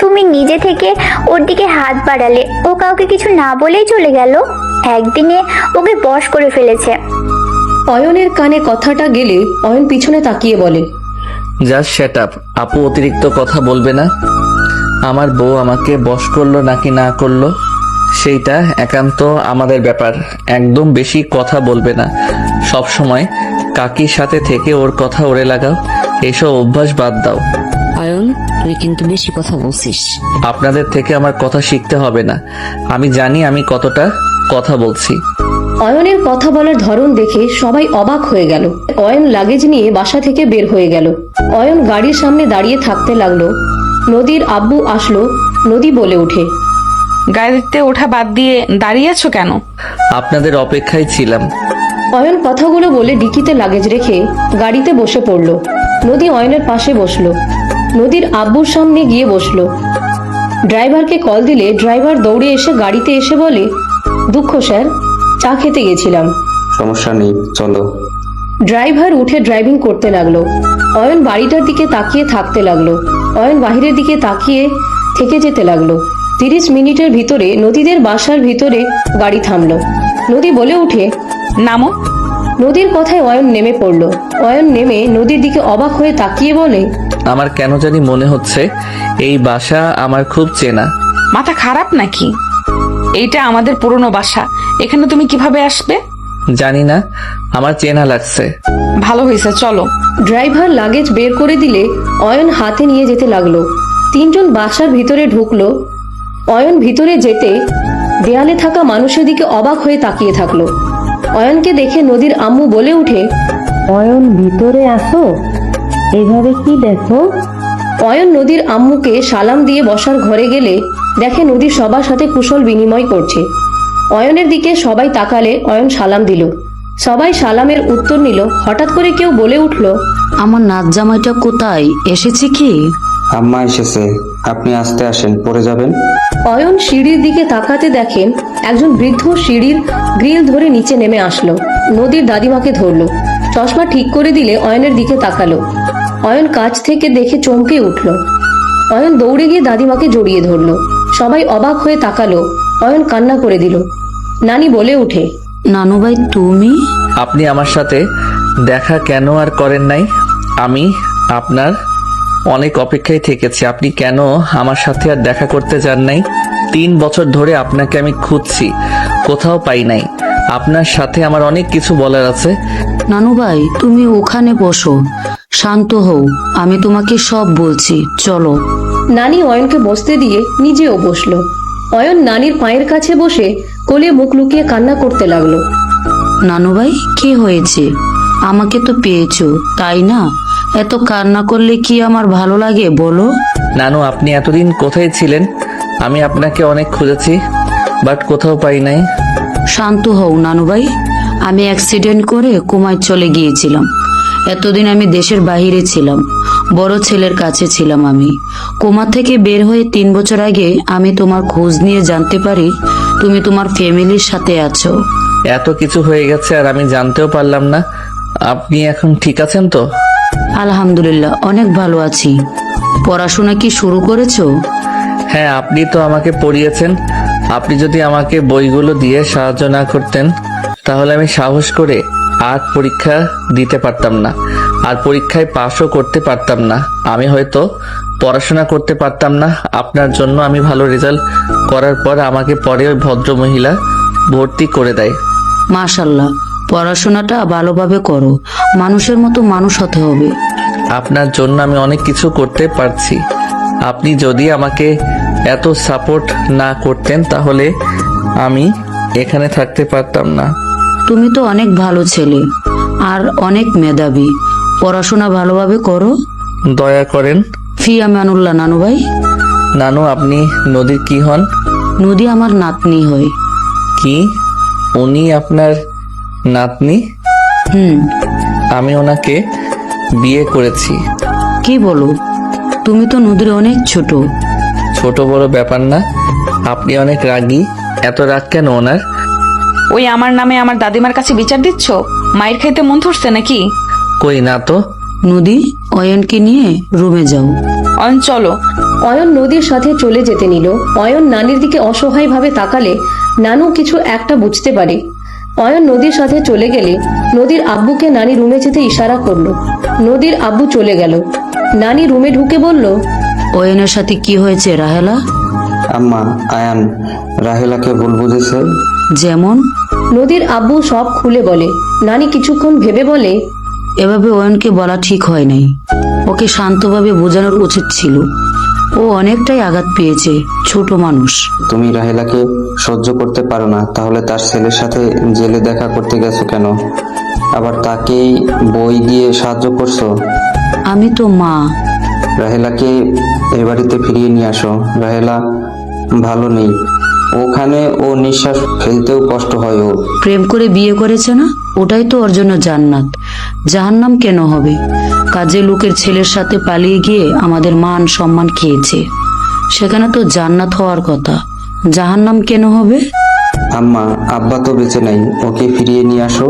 তুমি নিজে থেকে ওর দিকে হাত বাড়ালে, ও কাউকে কিছু না বলেই চলে গেল। একদিনে ওকে বশ করে ফেলেছে। অয়নের কানে কথাটা গেলে অয়ন পিছনে তাকিয়ে বলে, জাস্ট শ্যাট আপ। আপু অতিরিক্ত কথা বলবে না। আমার বউ আমাকে বশ করলো নাকি না করলো সেইটা একান্ত আমাদের ব্যাপার। একদম বেশি কথা বলবে না। সব সময় কাকির সাথে থেকে ওর কথা ওরে লাগাও, এসব অভ্যাস বাদ দাও। অয়ন, তুই কিন্তু বেশি কথা বলছিস। আপনাদের থেকে আমার কথা শিখতে হবে না, আমি জানি আমি কতটা কথা বলছি। অয়নের কথা বলার ধরন দেখে সবাই অবাক হয়ে গেল। অয়ন লাগেজ নিয়ে বাসা থেকে বের হয়ে গেল। অয়ন গাড়ির সামনে দাঁড়িয়ে থাকতে লাগলো। নদীর আব্বু আসলো। নদী বলে উঠে, গাড়িতে ওঠা বাদ দিয়ে দাঁড়িয়ে আছো কেন? আপনাদের অপেক্ষায় ছিলাম। অয়ন কথাগুলো বলে ডিকিতে লাগেজ রেখে গাড়িতে বসে পড়ল। নদী অয়নের পাশে বসলো। নদীর আব্বুর সামনে গিয়ে বসলো। ড্রাইভারকে কল দিলে ড্রাইভার দৌড়ে এসে গাড়িতে এসে বলে, দুঃখ স্যার, চা খেতে গেছিলাম। সমস্যা নেই, চলো। ড্রাইভার উঠে ড্রাইভিং করতে লাগলো। অয়ন বাড়িটার দিকে তাকিয়ে থাকতে লাগলো। অয়ন বাহিরের দিকে তাকিয়ে থেকে যেতে লাগলো। 30 মিনিটের ভিতরে নদীদের বাসার ভিতরে গাড়ি থামলো। নদী বলে উঠে, নামো। নদীর কথায় অয়ন নেমে পড়লো। অয়ন নেমে নদীর দিকে অবাক হয়ে তাকিয়ে বলে, আমার কেন জানি মনে হচ্ছে এই বাসা আমার খুব চেনা। মাথা খারাপ নাকি? এইটা আমাদের পুরনো বাসা, এখানে তুমি কিভাবে আসবে? জানি না, আমার চেনা লাগছে। ভালো হয়েছে, চলো। ড্রাইভার লাগেজ বের করে দিলে অয়ন হাতে নিয়ে যেতে লাগলো। তিনজন বাসার ভিতরে ঢুকলো। অয়ন ভিতরে যেতে দেয়ালে থাকা মানুষের দিকে অবাক হয়ে তাকিয়ে থাকলো। অয়নকে দেখে নদীর আম্মু বলে উঠে, অয়ন ভিতরে আসো, এভাবে কি দেখো? অয়ন নদীর আম্মুকে সালাম দিয়ে বসার ঘরে গেলে দেখে নদী সবার সাথে কুশল বিনিময় করছে। অয়নের দিকে সবাই তাকালে অয়ন সালাম দিল। সবাই সালামের উত্তর নিল। হঠাৎ করে কেউ বলে উঠল, আমার নাচ জামাইটা কোথায়, এসেছে কি? আম্মা এসেছে, আপনি আস্তে আসেন, পড়ে যাবেন। অয়ন সিঁড়ির দিকে তাকাতে দেখেন একজন বৃদ্ধ সিঁড়ির গ্রিল ধরে নিচে নেমে আসলো। নদীর দাদিমাকে ধরলো। চশমা ঠিক করে দিলে অয়নের দিকে তাকালো। অয়ন কাছ থেকে দেখে চমকে উঠল। অয়ন দৌড়ে গিয়ে দাদিমাকে জড়িয়ে ধরলো। সবাই অবাক হয়ে তাকালো। অয়ন কান্না করে দিল। নানি বলে উঠে, নানু ভাই তুমি? আপনি আমার সাথে দেখা কেন আর করেন নাই? আমি আপনার অনেক অপেক্ষায় থেকেছি, আপনি কেন আমার সাথে আর দেখা করতে যান নাই? 3 বছর ধরে আপনাকে আমি খুঁজছি, কোথাও পাই নাই। আপনার সাথে আমার অনেক কিছু বলার আছে। নানু ভাই তুমি ওখানে বসো, শান্ত হও, আমি তোমাকে সব বলছি, চলো। নানি অয়নকে বসতে দিয়ে নিজেও বসলো। অয়ন নানির পায়ের কাছে বসে কোলে মুখ লুকিয়ে কান্না করতে লাগলো। নানু ভাই কি হয়েছে? আমাকে তো পেয়েছো তাই না? এত কান্না করলে কি আমার ভালো লাগে বলো? নানু, আপনি এতদিন কোথায় ছিলেন? আমি আপনাকে অনেক খুঁজেছি, বাট কোথাও পাই নাই। শান্ত হও নানু ভাই, আমি অ্যাক্সিডেন্ট করে কোমায় চলে গিয়েছিলাম। এতদিন আমি দেশের বাইরে ছিলাম, বড় ছেলের কাছে ছিলাম। আমি কোমা থেকে বের হয়ে 3 বছর আগে আমি তোমার খোঁজ নিয়ে জানতে পারি তুমি তোমার ফ্যামিলির সাথে আছো। এত কিছু হয়ে গেছে আর আমি জানতেও পারলাম না। আপনি এখন ঠিক আছেন তো? আলহামদুলিল্লাহ, অনেক ভালো আছি। পড়াশোনা কি শুরু করেছো? হ্যাঁ, আপনি তো আমাকে পড়িয়েছেন। আপনি যদি আমাকে বইগুলো দিয়ে সাহায্য না করতেন তাহলে আমি সাহস করে আর পরীক্ষা দিতে পারতাম না, আর পরীক্ষায় পাশও করতে পারতাম না। আমি হয়তো পড়াশোনা করতে পারতাম না। আপনার জন্য আমি ভালো রেজাল্ট করার পর আমাকে পরে ওই ভদ্র মহিলা ভর্তি করে দেয়। মাশাল্লাহ, পড়াশোনাটা ভালোভাবে করো, মানুষের মতো মানুষ হতে হবে। আপনার জন্য আমি অনেক কিছু করতে পারছি। আপনি যদি আমাকে এত সাপোর্ট না করতেন তাহলে আমি এখানে থাকতে পারতাম না। তুমি তো অনেক ভালো ছেলে আর অনেক মেধাবী, পড়াশোনা ভালোভাবে করো। দয়া করেন। ফি আমানুল্লাহ নানু ভাই। নানু, আপনি নদীর কি হন? নদী আমার নাতনি হয়। কি? উনি আপনার নাতনি? হুম। আমি ওনাকে বিয়ে করেছি। কি বলো? তুমি তো নদীর অনেক ছোট। ছোট বড় ব্যাপার না, আপনি অনেক রাগী। এত রাগ কেন ওনার? ওই আমার নামে আমার দাদিমার কাছে বিচার দিচ্ছ? মায়ের খাইতে মন ধরছে নাকি? কই না তো। নদী, অয়নকে নিয়ে রুমে যাও। অয়ন চলো। অয়ন নদীর সাথে চলে যেতে নিল। অয়ন নানির দিকে অসহায়ভাবে তাকালে নানু কিছু একটা বুঝতে পারে। অয়ন নদীর সাথে চলে গেলে নদীর আব্বুকে নানি রুমে যেতে ইশারা করলো। নদীর আব্বু চলে গেল। নানি রুমে ঢুকে বলল, অয়নের সাথে কি হয়েছে রাহেলা? আম্মা, আয়ান রাহেলাকে ভুল বুঝেছে। যেমন? নদীর আব্বু সব খুলে বলে। নানি কিছুক্ষণ ভেবে বলে, এভাবে অয়নকে বলা ঠিক হয় নাই, ওকে শান্তভাবে বোঝানোর উচিত ছিল। ও অনেকটাই আঘাত পেয়েছে, ছোট মানুষ। তুমি রাহেলাকে সহ্য করতে পারো না, তাহলে তার ছেলের সাথে জেলে দেখা করতে গেছো কেন? আবার তাকেই বই দিয়ে সাহায্য করছো। আমি তো মা। রাহেলাকে এ বাড়িতে ফিরিয়ে নিয়ে আসো। রাহেলা ভালো নেই, ওখানে ও নিঃশ্বাস ফেলতেও কষ্ট হয়। ও প্রেম করে বিয়ে করেছে না, ওটাই তো ওর জন্য জান্নাত। জাহান্নাম কেন হবে? কাজে লোকের ছেলের সাথে পালিয়ে গিয়ে আমাদের মান সম্মান খেয়েছে, সেখানে তো জান্নাত হওয়ার কথা, জাহান্নাম কেন হবে? আম্মা, আব্বা তো বেঁচে নাই, ওকে ফিরিয়ে নিয়ে আসো।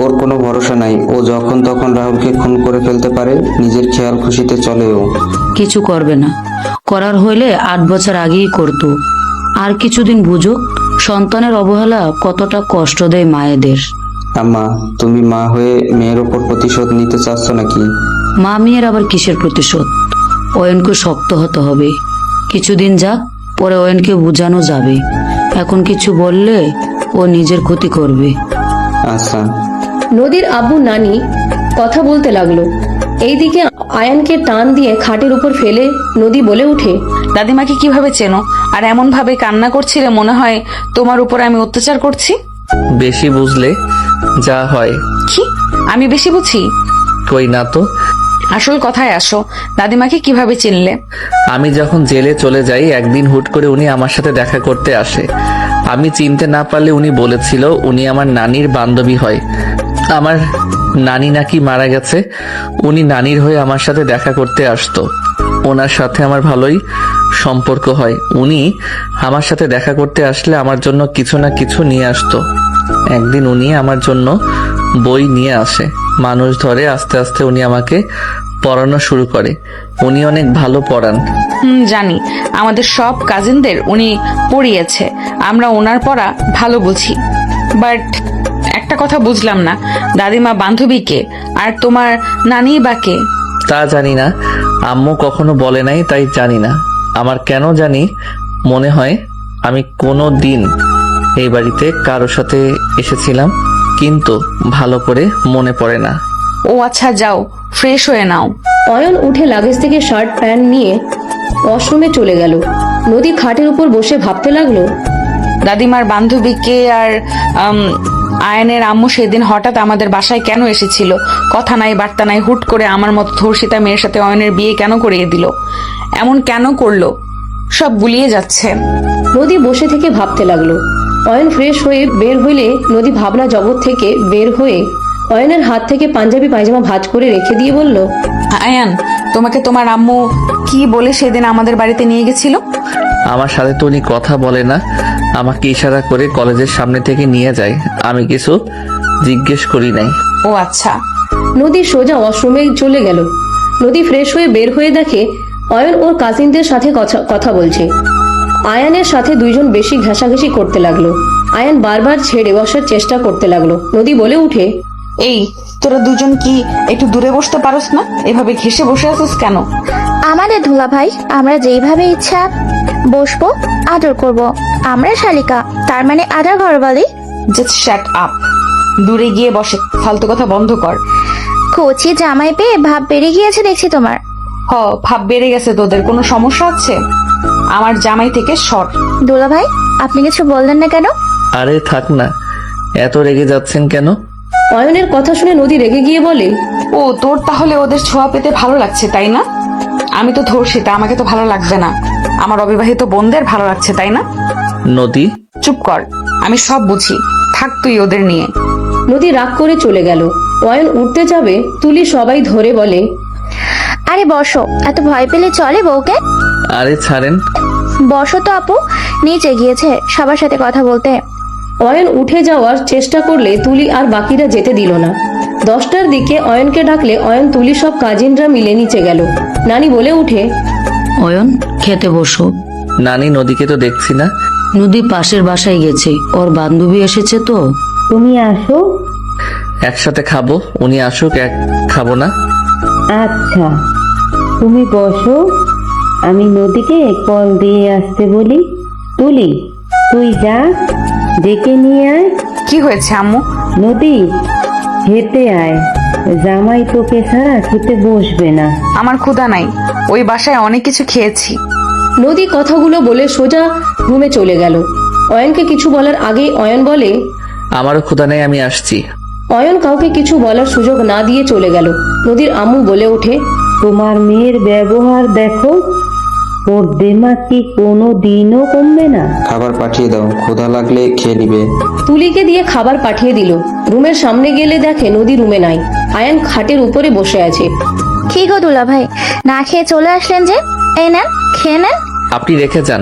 ওর কোনো ভরসা নাই, ও যখন তখন রাহুলকে খুন করে ফেলতে পারে। নিজের খেয়াল খুশিতে চলে ও। কিছু করবে না, করার হইলে 8 বছর আগেই করতো। আর কিছুদিন বুঝুক, সন্তানের অবহেলা কতটা কষ্ট দেয় মায়েদের। আম্মা, তুমি মা হয়ে মেয়ের ওপর প্রতিশোধ নিতে চাচ্ছ নাকি? মা মেয়ের আবার কিসের প্রতিশোধ? অয়নকে শক্ত হতে হবে, কিছুদিন যাক, পরে অয়নকে বোঝানো যাবে। এখন কিছু বললে ও নিজের ক্ষতি করবে। আচ্ছা। নদীর আব্বু নানি কথা বলতে লাগলো। এইদিকে আয়ানকে টান দিয়ে খাটের উপর ফেলে নদী বলে উঠে, দাদিমাকে কিভাবে চেনো আর এমন ভাবে কান্না করছিলে মনে হয় তোমার উপর আমি অত্যাচার করছি? বেশি বুঝলে যা হয়। কি আমি বেশি বুঝি? কই না তো। আসল কথায় আসো, দাদিমাকে কিভাবে চিনলে? আমি যখন জেলে চলে যাই একদিন হুট করে উনি আমার সাথে দেখা করতে আসে। আমি চিনতে না পারলে উনি বলেছিল উনি আমার নানির বান্ধবী হয়। আমার নানি নাকি মারা গেছে, উনি নানির হয়ে আমার সাথে দেখা করতে আসতো। ওনার সাথে আমার ভালোই সম্পর্ক হয়। উনি আমার সাথে দেখা করতে আসলে আমার জন্য কিছু না কিছু নিয়ে আসতো। একদিন উনি আমার জন্য বই নিয়ে আসে। মানুষ ধরে আস্তে আস্তে উনি আমাকে পড়ানো শুরু করে। উনি অনেক ভালো পড়ান। জানি, আমাদের সব কাজিনদের উনি পড়িয়েছে। আমরা ওনার পড়া ভালো বুঝি। বাট একটা কথা বুঝলাম না, দাদিমা বান্ধবীকে আর তোমার নানি বা কে? তা জানি না, আম্মু কখনো বলে নাই, তাই জানি না। আমার কেন জানি মনে হয় আমি কোনো দিন এই বাড়িতে কারোর সাথে এসেছিলাম, কিন্তু ভালো করে মনে পড়ে না। ও আচ্ছা, যাও ফ্রেশ হয়ে নাও। অয়ন উঠে লাগেজ থেকে শার্ট প্যান্ট নিয়ে ওয়াশরুমে চলে গেল। নদী খাটের উপর বসে ভাবতে লাগলো, দাদিমার বান্ধবীকে আর আয়নের আম্মু সেদিন হঠাৎ আমাদের বাসায় কেন এসেছিল? কথা নাই বার্তা নাই, হুট করে আমার মতো ধর্ষিতা মেয়ের সাথে অয়নের বিয়ে কেন করিয়ে দিল? এমন কেন করলো? সব গুলিয়ে যাচ্ছে। নদী বসে থেকে ভাবতে লাগলো। অয়ন ফ্রেশ হয়ে বের হইলে নদী ভাবনা জগৎ থেকে বের হয়ে অয়নের হাত থেকে পাঞ্জাবি পায়জামা ভাঁজ করে রেখে দিয়ে বলল, আয়ান, তোমাকে তোমার আম্মু কি বলে সেদিন আমাদের বাড়িতে নিয়ে গেছিল? আমার সাথে তো উনি কথা বলে না, আমাকে ইশারা করে কলেজের সামনে থেকে নিয়ে যায়। আমি কিছু জিজ্ঞেস করি নাই। ও আচ্ছা। নদী সোজা ওয়াশরুমে চলে গেল। নদী ফ্রেশ হয়ে বের হয়ে দেখে অয়ন ওর কাজিনদের সাথে কথা বলছে। আয়ানের সাথে দুইজন বেশি ঘেঁষাঘেঁষি করতে লাগলো। আয়ান বারবার ছেড়ে বসার চেষ্টা করতে লাগলো। নদী বলে উঠে, এই তোরা দুজন কি একটু দূরে বসতে পারোস না? এভাবে ঘেসে বসে আছিস কেন? আমাদের দুলা ভাই, আমরা যেইভাবে ইচ্ছা বসবো, আদর করব। আমরা শালিকা, তার মানে আদর ঘরবালি। Just shut up. দূরে গিয়ে বসে, ফালতু কথা বন্ধ কর। কচি জামাই পেয়ে ভাব বেড়ে গিয়েছে দেখছি তোমার। ভাব বেড়ে গেছে তোদের? কোনো সমস্যা আছে? আমার জামাই থেকে সর। দুলা ভাই, আপনি কিছু বললেন না কেন? আরে থাক না, এত রেগে যাচ্ছেন কেন? অয়নের কথা শুনে নদী রেগে গিয়ে বলে, ও তোর তাহলে ওদের ছোঁয়া পেতে ভালো লাগছে, তাই না? আমি তো ধর্ষিতা, আমাকে তো ভালো লাগবে না। আমার অবিবাহিত বোনদের ভালো লাগছে, তাই না? নদী চুপ কর, আমি সব বুঝি। থাক তুই ওদের নিয়ে। নদী রাগ করে চলে গেল। অয়ন উঠতে যাবে, তুলি সবাই ধরে বলে, আরে বসো, এত ভয় পেলে চলে বউকে? আরে ছাড়েন। বসো তো আপু, নিচে গিয়েছে সবার সাথে কথা বলতে। অয়ন উঠে যাওয়ার চেষ্টা করলে তুলি আর বাকিরা যেতে দিল না। 10টার দিকে অয়নকে ডাকলে অয়ন তুলি সব কাজিনরা মিলে নিচে গেল। নানি বলে উঠে, অয়ন, খেতে বসো। নানি, নদীকে তো দেখছি না। নদী পাশের বাসায় গেছে, ওর বান্ধবী এসেছে তো। তুমি আসো। একসাথে খাবো, উনি আসুক, এক খাবো না। আচ্ছা, তুমি বসো, আমি নদীকে কল দিয়ে আসতে বলি। তুলি, তুই যা, ডেকে নিয়ে আয়। কি হয়েছে আম্মু? নদী, খেতে আয়, জামাই তোকে ছাড়া খেতে বসবে না। আমার ক্ষুধা নাই, ওই বাসায় অনেক কিছু খেয়েছি। নদী কথাগুলো বলে সোজা রুমে চলে গেল। অয়নকে কিছু বলার আগেই অয়ন বলে, আমারও ক্ষুধা নেই, আমি আসছি। অয়ন কাউকে কিছু বলার সুযোগ না দিয়ে চলে গেল। নদীর আম্মু বলে ওঠে, তোমার মেয়ের ব্যবহার দেখো, ওর দেমাগ কি কোনো দিনও কমবে না। খাবার পাঠিয়ে দাও, ক্ষুধা লাগলে খেয়ে নিবে। তুলিকে দিয়ে খাবার পাঠিয়ে দিল। রুমের সামনে গেলে দেখে নদী রুমে নাই। আয়ান খাটের উপরে বসে আছে। কি গো দুলা ভাই, না খেয়ে চলে আসলেন যে? এই নেন, খেয়ে নেন। আপনি রেখে যান।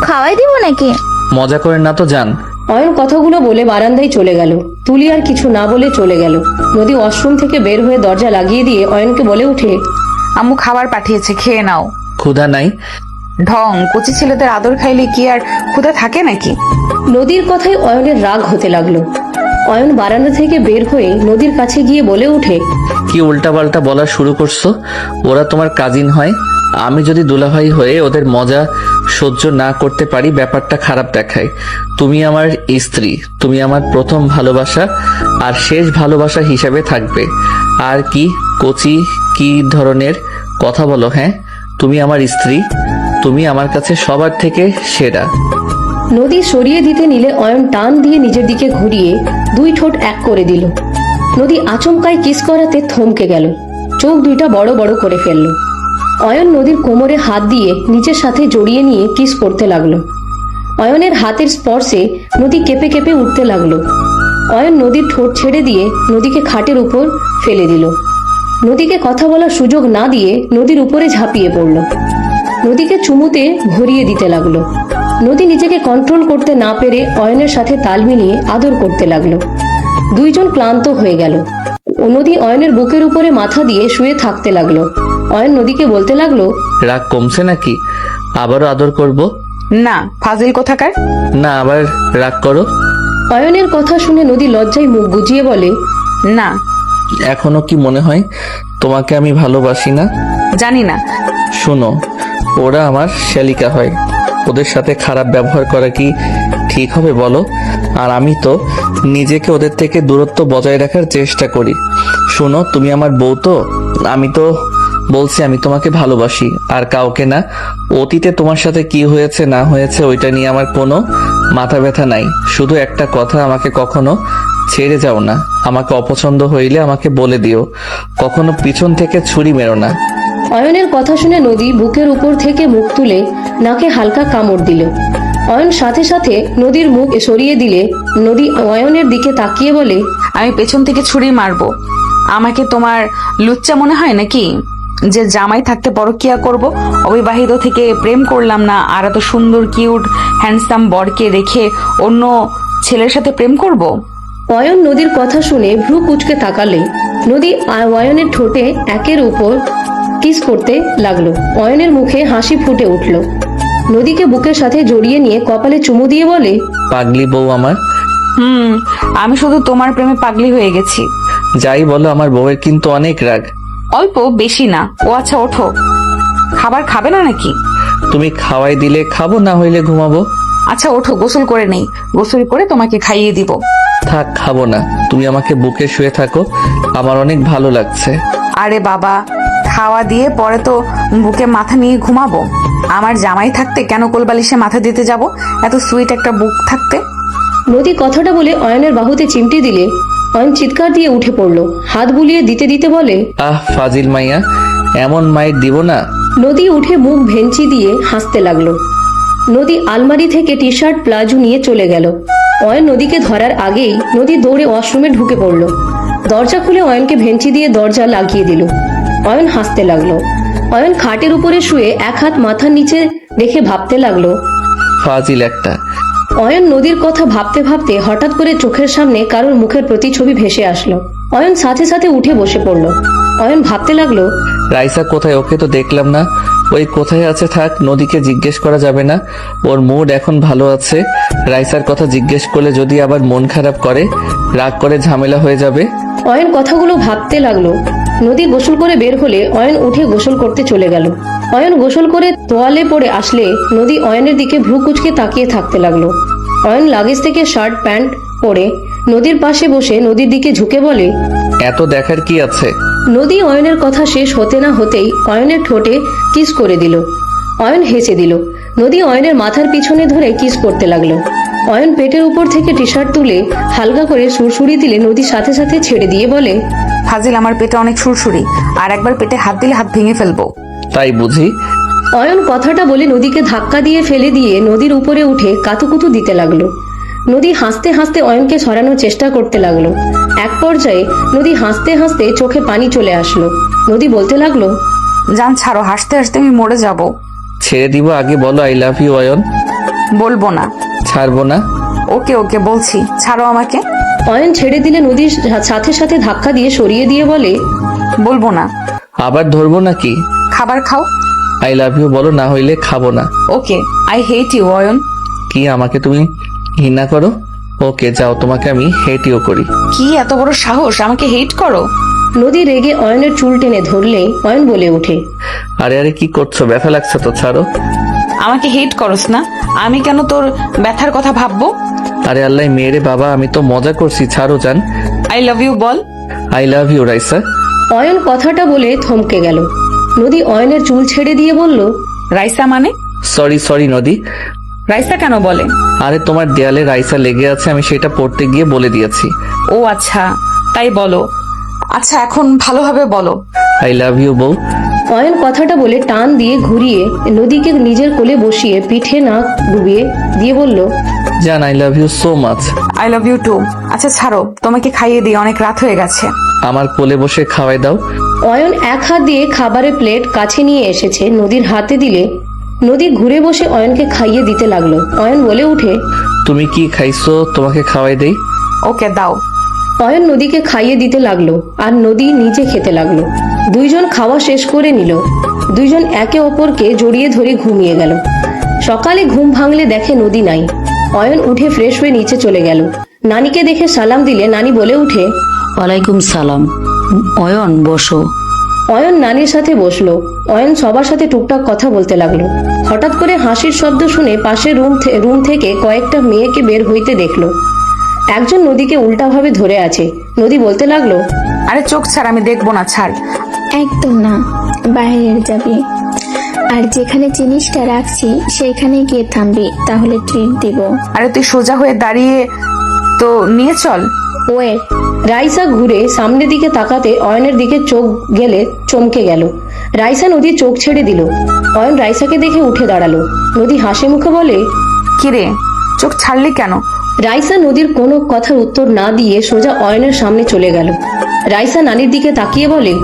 খাওয়াই দিব নাকি? মজা করেন না তো, যান। অয়ন কথাগুলো বলে বারান্দায় চলে গেল। তুলি আর কিছু না বলে চলে গেল। নদী ওয়াশরুম থেকে বের হয়ে দরজা লাগিয়ে দিয়ে অয়নকে বলে উঠে, আম্মু খাবার পাঠিয়েছে, খেয়ে নাও। ক্ষুধা নাই। ঢং, কচি ছেলেদের আদর খাইলে কি আর ক্ষুধা থাকে নাকি? নদীর কথায় অয়নের রাগ হতে লাগলো। অয়ন বারান্দা থেকে বের হয়ে নদীর কাছে গিয়ে বলে ওঠে, কি উল্টাপাল্টা বলা শুরু করছো? ওরা তোমার কাজিন হয়। আমি যদি দুলাভাই হয়ে ওদের মজা সহ্য না করতে পারি, ব্যাপারটা খারাপ দেখায়। তুমি আমার স্ত্রী, তুমি আমার প্রথম ভালোবাসা আর শেষ ভালোবাসা হিসাবে থাকবে। আর কি কচি কি ধরনের কথা বলো? হ্যাঁ, তুমি আমার স্ত্রী, তুমি আমার কাছে সবার থেকে সেরা। নদী সরিয়ে দিতে নিলে অয়ন টান দিয়ে নিজের দিকে ঘুরিয়ে দুই ঠোঁট এক করে দিল। নদী আচমকায় কিস করাতে থমকে গেল, চোখ দুইটা বড় বড় করে ফেলল। অয়ন নদীর কোমরে হাত দিয়ে নিজের সাথে জড়িয়ে নিয়ে কিস করতে লাগলো। অয়নের হাতের স্পর্শে নদী কেঁপে কেঁপে উঠতে লাগলো। অয়ন নদীর ঠোঁট ছেড়ে দিয়ে নদীকে খাটের উপর ফেলে দিল। নদীকে কথা বলার সুযোগ না দিয়ে নদীর উপরে ঝাঁপিয়ে পড়ল। নদীকে চুমুতে ভরিয়ে দিতে লাগলো। নদী নিজেকে কন্ট্রোল করতে না পেরে অয়নের সাথে তাল মিলিয়ে আদর করতে লাগলো। দুইজন ক্লান্ত হয়ে গেল। নদী অয়নের বুকের উপরে মাথা দিয়ে শুয়ে থাকতে লাগলো। অয়ন নদীকে বলতে লাগলো, রাগ কমছে নাকি? আবারও আদর করব? না, ফাজিল কোথাকার। না, আবার রাগ করো? অয়নের কথা শুনে নদী লজ্জায় মুখ গুজিয়ে বলে, না, এখনো কি মনে হয় তোমাকে আমি ভালোবাসি না? জানি না। শোনো, ওরা আমার শ্যালিকা হয়, ওদের সাথে খারাপ ব্যবহার করা কি ঠিক হবে বলো? আর আমি তো নিজেকে ওদের থেকে দূরত্ব বজায় রাখার চেষ্টা করি। শোনো, তুমি আমার বউ তো, আমি তো বলছি আমি তোমাকে ভালোবাসি, আর কাউকে না। অতীতে তোমার সাথে কি হয়েছে না হয়েছে ওইটা নিয়ে আমার কোনো মাথা ব্যথা নাই। শুধু একটা কথা, আমাকে কখনো ছেড়ে যাও না। আমাকে অপছন্দ হইলে আমাকে বলে দিও, কখনো পিছন থেকে ছুরি মেরো না। অয়নের কথা শুনে নদী বুকের উপর থেকে মুখ তুলে নাকে হালকা কামড় দিল। অয়ন সাথে সাথে নদীর মুখ সরিয়ে দিলে নদী অয়নের দিকে তাকিয়ে বলে, আমি পেছন থেকে ছুরি মারবো? আমাকে তোমার লুচ্চা মনে হয় নাকি যে জামাই থাকতে পরকিয়া করব? অবিবাহিত থেকে প্রেম করলাম না, আর এত সুন্দর কিউট হ্যান্ডসাম বরকে রেখে অন্য ছেলের সাথে প্রেম করব? অয়ন নদীর কথা শুনে ভ্রু কুচকে তাকালে নদী অয়নের ঠোঁটে একের উপর কিস করতে লাগলো। অয়নের মুখে হাসি ফুটে উঠল। নদীকে বুকের সাথে জড়িয়ে নিয়ে কপালে চুমু দিয়ে বলে, পাগলি বউ আমার। আমি শুধু তোমার প্রেমে পাগলি হয়ে গেছি। যাই বলো, আমার বউয়ের কিন্তু অনেক রাগ। অল্প, বেশি না। ও আচ্ছা, ওঠো। খাবার খাবে না নাকি? তুমি খাওয়াই দিলে খাবো, না হইলে ঘুমাবো। আচ্ছা ওঠো, গোসল করে নেই। গোসল করে তোমাকে খাইয়ে দিব। থাক, খাবো না। তুমি আমাকে বুকে শুয়ে থাকো, আমার অনেক ভালো লাগছে। আরে বাবা, খাওয়া দিয়ে পরে তো বুকে মাথা নিয়ে ঘুমাবো। আমার জামাই থাকতে কেন কোলবালিশে মাথা দিতে যাব? এত সুইট একটা বুক থাকতে। নদী কথাটা বলে অয়নের বাহুতে চিমটি দিলে অয়ন চিৎকার দিয়ে উঠে পড়ল। হাত বুলিয়ে দিতে দিতে বলে, আহ ফাজিল মাইয়া, এমন মায়ের দিব না। নদী উঠে মুখ ভেঞ্চি দিয়ে হাসতে লাগলো। নদী আলমারি থেকে টি শার্ট প্লাজো নিয়ে চলে গেল। অয়ন নদীকে ধরার আগেই নদী দৌড়ে ওয়াশরুমে ঢুকে পড়ল। দরজা খুলে অয়নকে ভেঞ্চি দিয়ে দরজা লাগিয়ে দিল। অয়ন হাসতে লাগলো। অয়ন খাটের উপরে শুয়ে এক হাত মাথার নিচে রেখে ভাবতে লাগলো। ফাজিল একটা। অয়ন নদীর কথা ভাবতে ভাবতে হঠাৎ করে চোখের সামনে কারোর মুখের প্রতিছবি ভেসে আসলো। অয়ন সাথে সাথে উঠে বসে পড়ল। অয়ন ভাবতে লাগলো, রাইসা কোথায়? ওকে তো দেখলাম না। ওই কোথায় আছে থাক, নদীকে জিজ্ঞেস করা যাবে না। ওর মুড এখন ভালো আছে। রাইসার কথা জিজ্ঞেস করলে যদি আবার মন খারাপ করে, রাগ করে ঝামেলা হয়ে যাবে। অয়ন কথাগুলো ভাবতে লাগলো। নদী গোসল করে বের হলে অয়ন উঠে গোসল করতে চলে গেল। অয়ন গোসল করে তোয়ালে পড়ে আসলে নদী অয়নের দিকে ভ্রু কুচকে তাকিয়ে থাকতে লাগলো। অয়ন লাগেজ থেকে শার্ট প্যান্ট পরে নদীর পাশে বসে নদীর দিকে ঝুঁকে বলে, এত দেখার কি আছে? নদী অয়নের কথা শেষ হতে না হতেই অয়নের ঠোঁটে কিস করে দিল। অয়ন হেসে দিল। নদী অয়নের মাথার পিছনে ধরে কিস করতে লাগলো। অয়ন পেটের উপর থেকে টি শার্ট তুলে হালকা করে সুরসুরি দিলে নদীর সাথে সাথে ছেড়ে দিয়ে বলে, ফাজিল, আমার পেটে অনেক সুরসুরি, আর একবার পেটে হাত দিলে হাত ভেঙে ফেলবো। তাই বুঝি? অয়ন কথাটা বলে নদীকে ধাক্কা দিয়ে ফেলে দিয়ে নদীর উপরে উঠে কাতুকুতু দিতে লাগলো। নদী হাসতে হাসতে অয়নকে সরানোর চেষ্টা করতে লাগলো। এক পর্যায়ে নদী হাসতে হাসতে চোখে পানি চলে আসলো। নদী বলতে লাগলো, জান ছাড়ো, হাসতে হাসতে আমি মরে যাব। ছেড়ে দিব? আগে বলো আই লাভ ইউ। অয়ন, বলবো না। ছাড়বো না। ওকে ওকে বলছি, ছাড়ো আমাকে। অয়ন ছেড়ে দিলে নদীর সাথে সাথে ধাক্কা দিয়ে সরিয়ে দিয়ে বলে, বলবো না। আবার ধরবো নাকি? খাবার খাও। আই লাভ ইউ বলো, না হইলে খাবো না। ওকে, আই হেট ইউ অয়ন। কি আমাকে তুমি ঘৃণা করো? ওকে যাও, তোমাকে আমি হেটিও করি। কি এত বড় সাহস, আমাকে হেট করো? নদী রেগে অয়নের চুল টেনে ধরলে অয়ন বলে ওঠে, আরে আরে কি করছো, ব্যথা লাগছে তো, ছাড়ো। আমাকে হেট করস না, আমি কেন তোর ব্যথার কথা ভাববো? আরে আল্লাহ মেয়েরে বাবা, আমি তো মজা করছি, ছাড়ো জান। আই লাভ ইউ বল। I love you Raisa. Ayan কথাটা বলে থমকে গেল। নদী অয়নের চুল ছেড়ে দিয়ে বলল, রাইসা মানে? সরি সরি নদী। রাইসা কেন বলে? আরে তোমার দেয়ালে রাইসা লেগে আছে, আমি সেটা পড়তে গিয়ে বলে দিয়েছি। ও আচ্ছা, তাই বলো। আচ্ছা এখন ভালোভাবে বলো। আই লাভ ইউ বউ। অয়ন কথাটা বলে টান দিয়ে ঘুরিয়ে নদীকে নিজের কোলে বসিয়ে পিঠে নাক ডুবিয়ে দিয়ে বলল, জান I love you so much. I love you too. আচ্ছা ছাড়ো, তোমাকে খাইয়ে দিই, অনেক রাত হয়ে গেছে। আমার কোলে বসে খাওয়াই দাও। অয়ন এক হাত দিয়ে খাবারের প্লেট কাছে নিয়ে এসেছে নদীর হাতে দিলে নদী ঘুরে বসে অয়নকে খাইয়ে দিতে লাগলো। অয়ন বলে উঠে, তুমি কি খাইছো, তোমাকে খাওয়াই দেই। ওকে দাও। অয়ন নদীকে খাইয়ে দিতে লাগলো আর নদী নিজে খেতে লাগলো। দুইজন খাওয়া শেষ করে নিল। দুইজন একে অপরকে জড়িয়ে ধরে ঘুমিয়ে গেল। সকালে ঘুম ভাঙলে দেখে নদী নাই। অয়ন উঠে ফ্রেশ হয়ে নিচে চলে গেল। নানিকে দেখে সালাম দিলে নানি বলে উঠে, ওয়ালাইকুম সালাম। অয়ন বসো। অয়ন নানির সাথে বসলো। অয়ন সবার সাথে টুকটাক কথা বলতে লাগলো। হঠাৎ করে হাসির শব্দ শুনে পাশের রুম থেকে কয়েকটা মেয়েকে বের হইতে দেখলো। একজন নদীকে উল্টাভাবে ধরে আছে। নদী বলতে লাগলো, আরে চোখ ছাড়, আমি দেখবো না, ছাড়। একদম না, বাইরে যাবি, আর যেখানে জিনিসটা রাখছি সেইখানে গিয়ে থামবি, তাহলে ট্রিট দিব। আরে তুই সোজা হয়ে দাঁড়িয়ে তো নিয়ে চল। ওয়েট। রাইসা ঘুরে সামনের দিকে তাকাতে অয়নের দিকে চোখ গেলে চমকে গেল। রাইসা নদীর চোখ ছেড়ে দিল। অয়ন রাইসাকে দেখে উঠে দাঁড়ালো। নদী হাসি মুখে বলে, কিরে চোখ ছাড়লি কেন? রাইসা নদীর কোনো কথার উত্তর না দিয়ে সোজা অয়নের সামনে চলে গেল। রাইসা নানির দিকে তাকিয়ে বলে,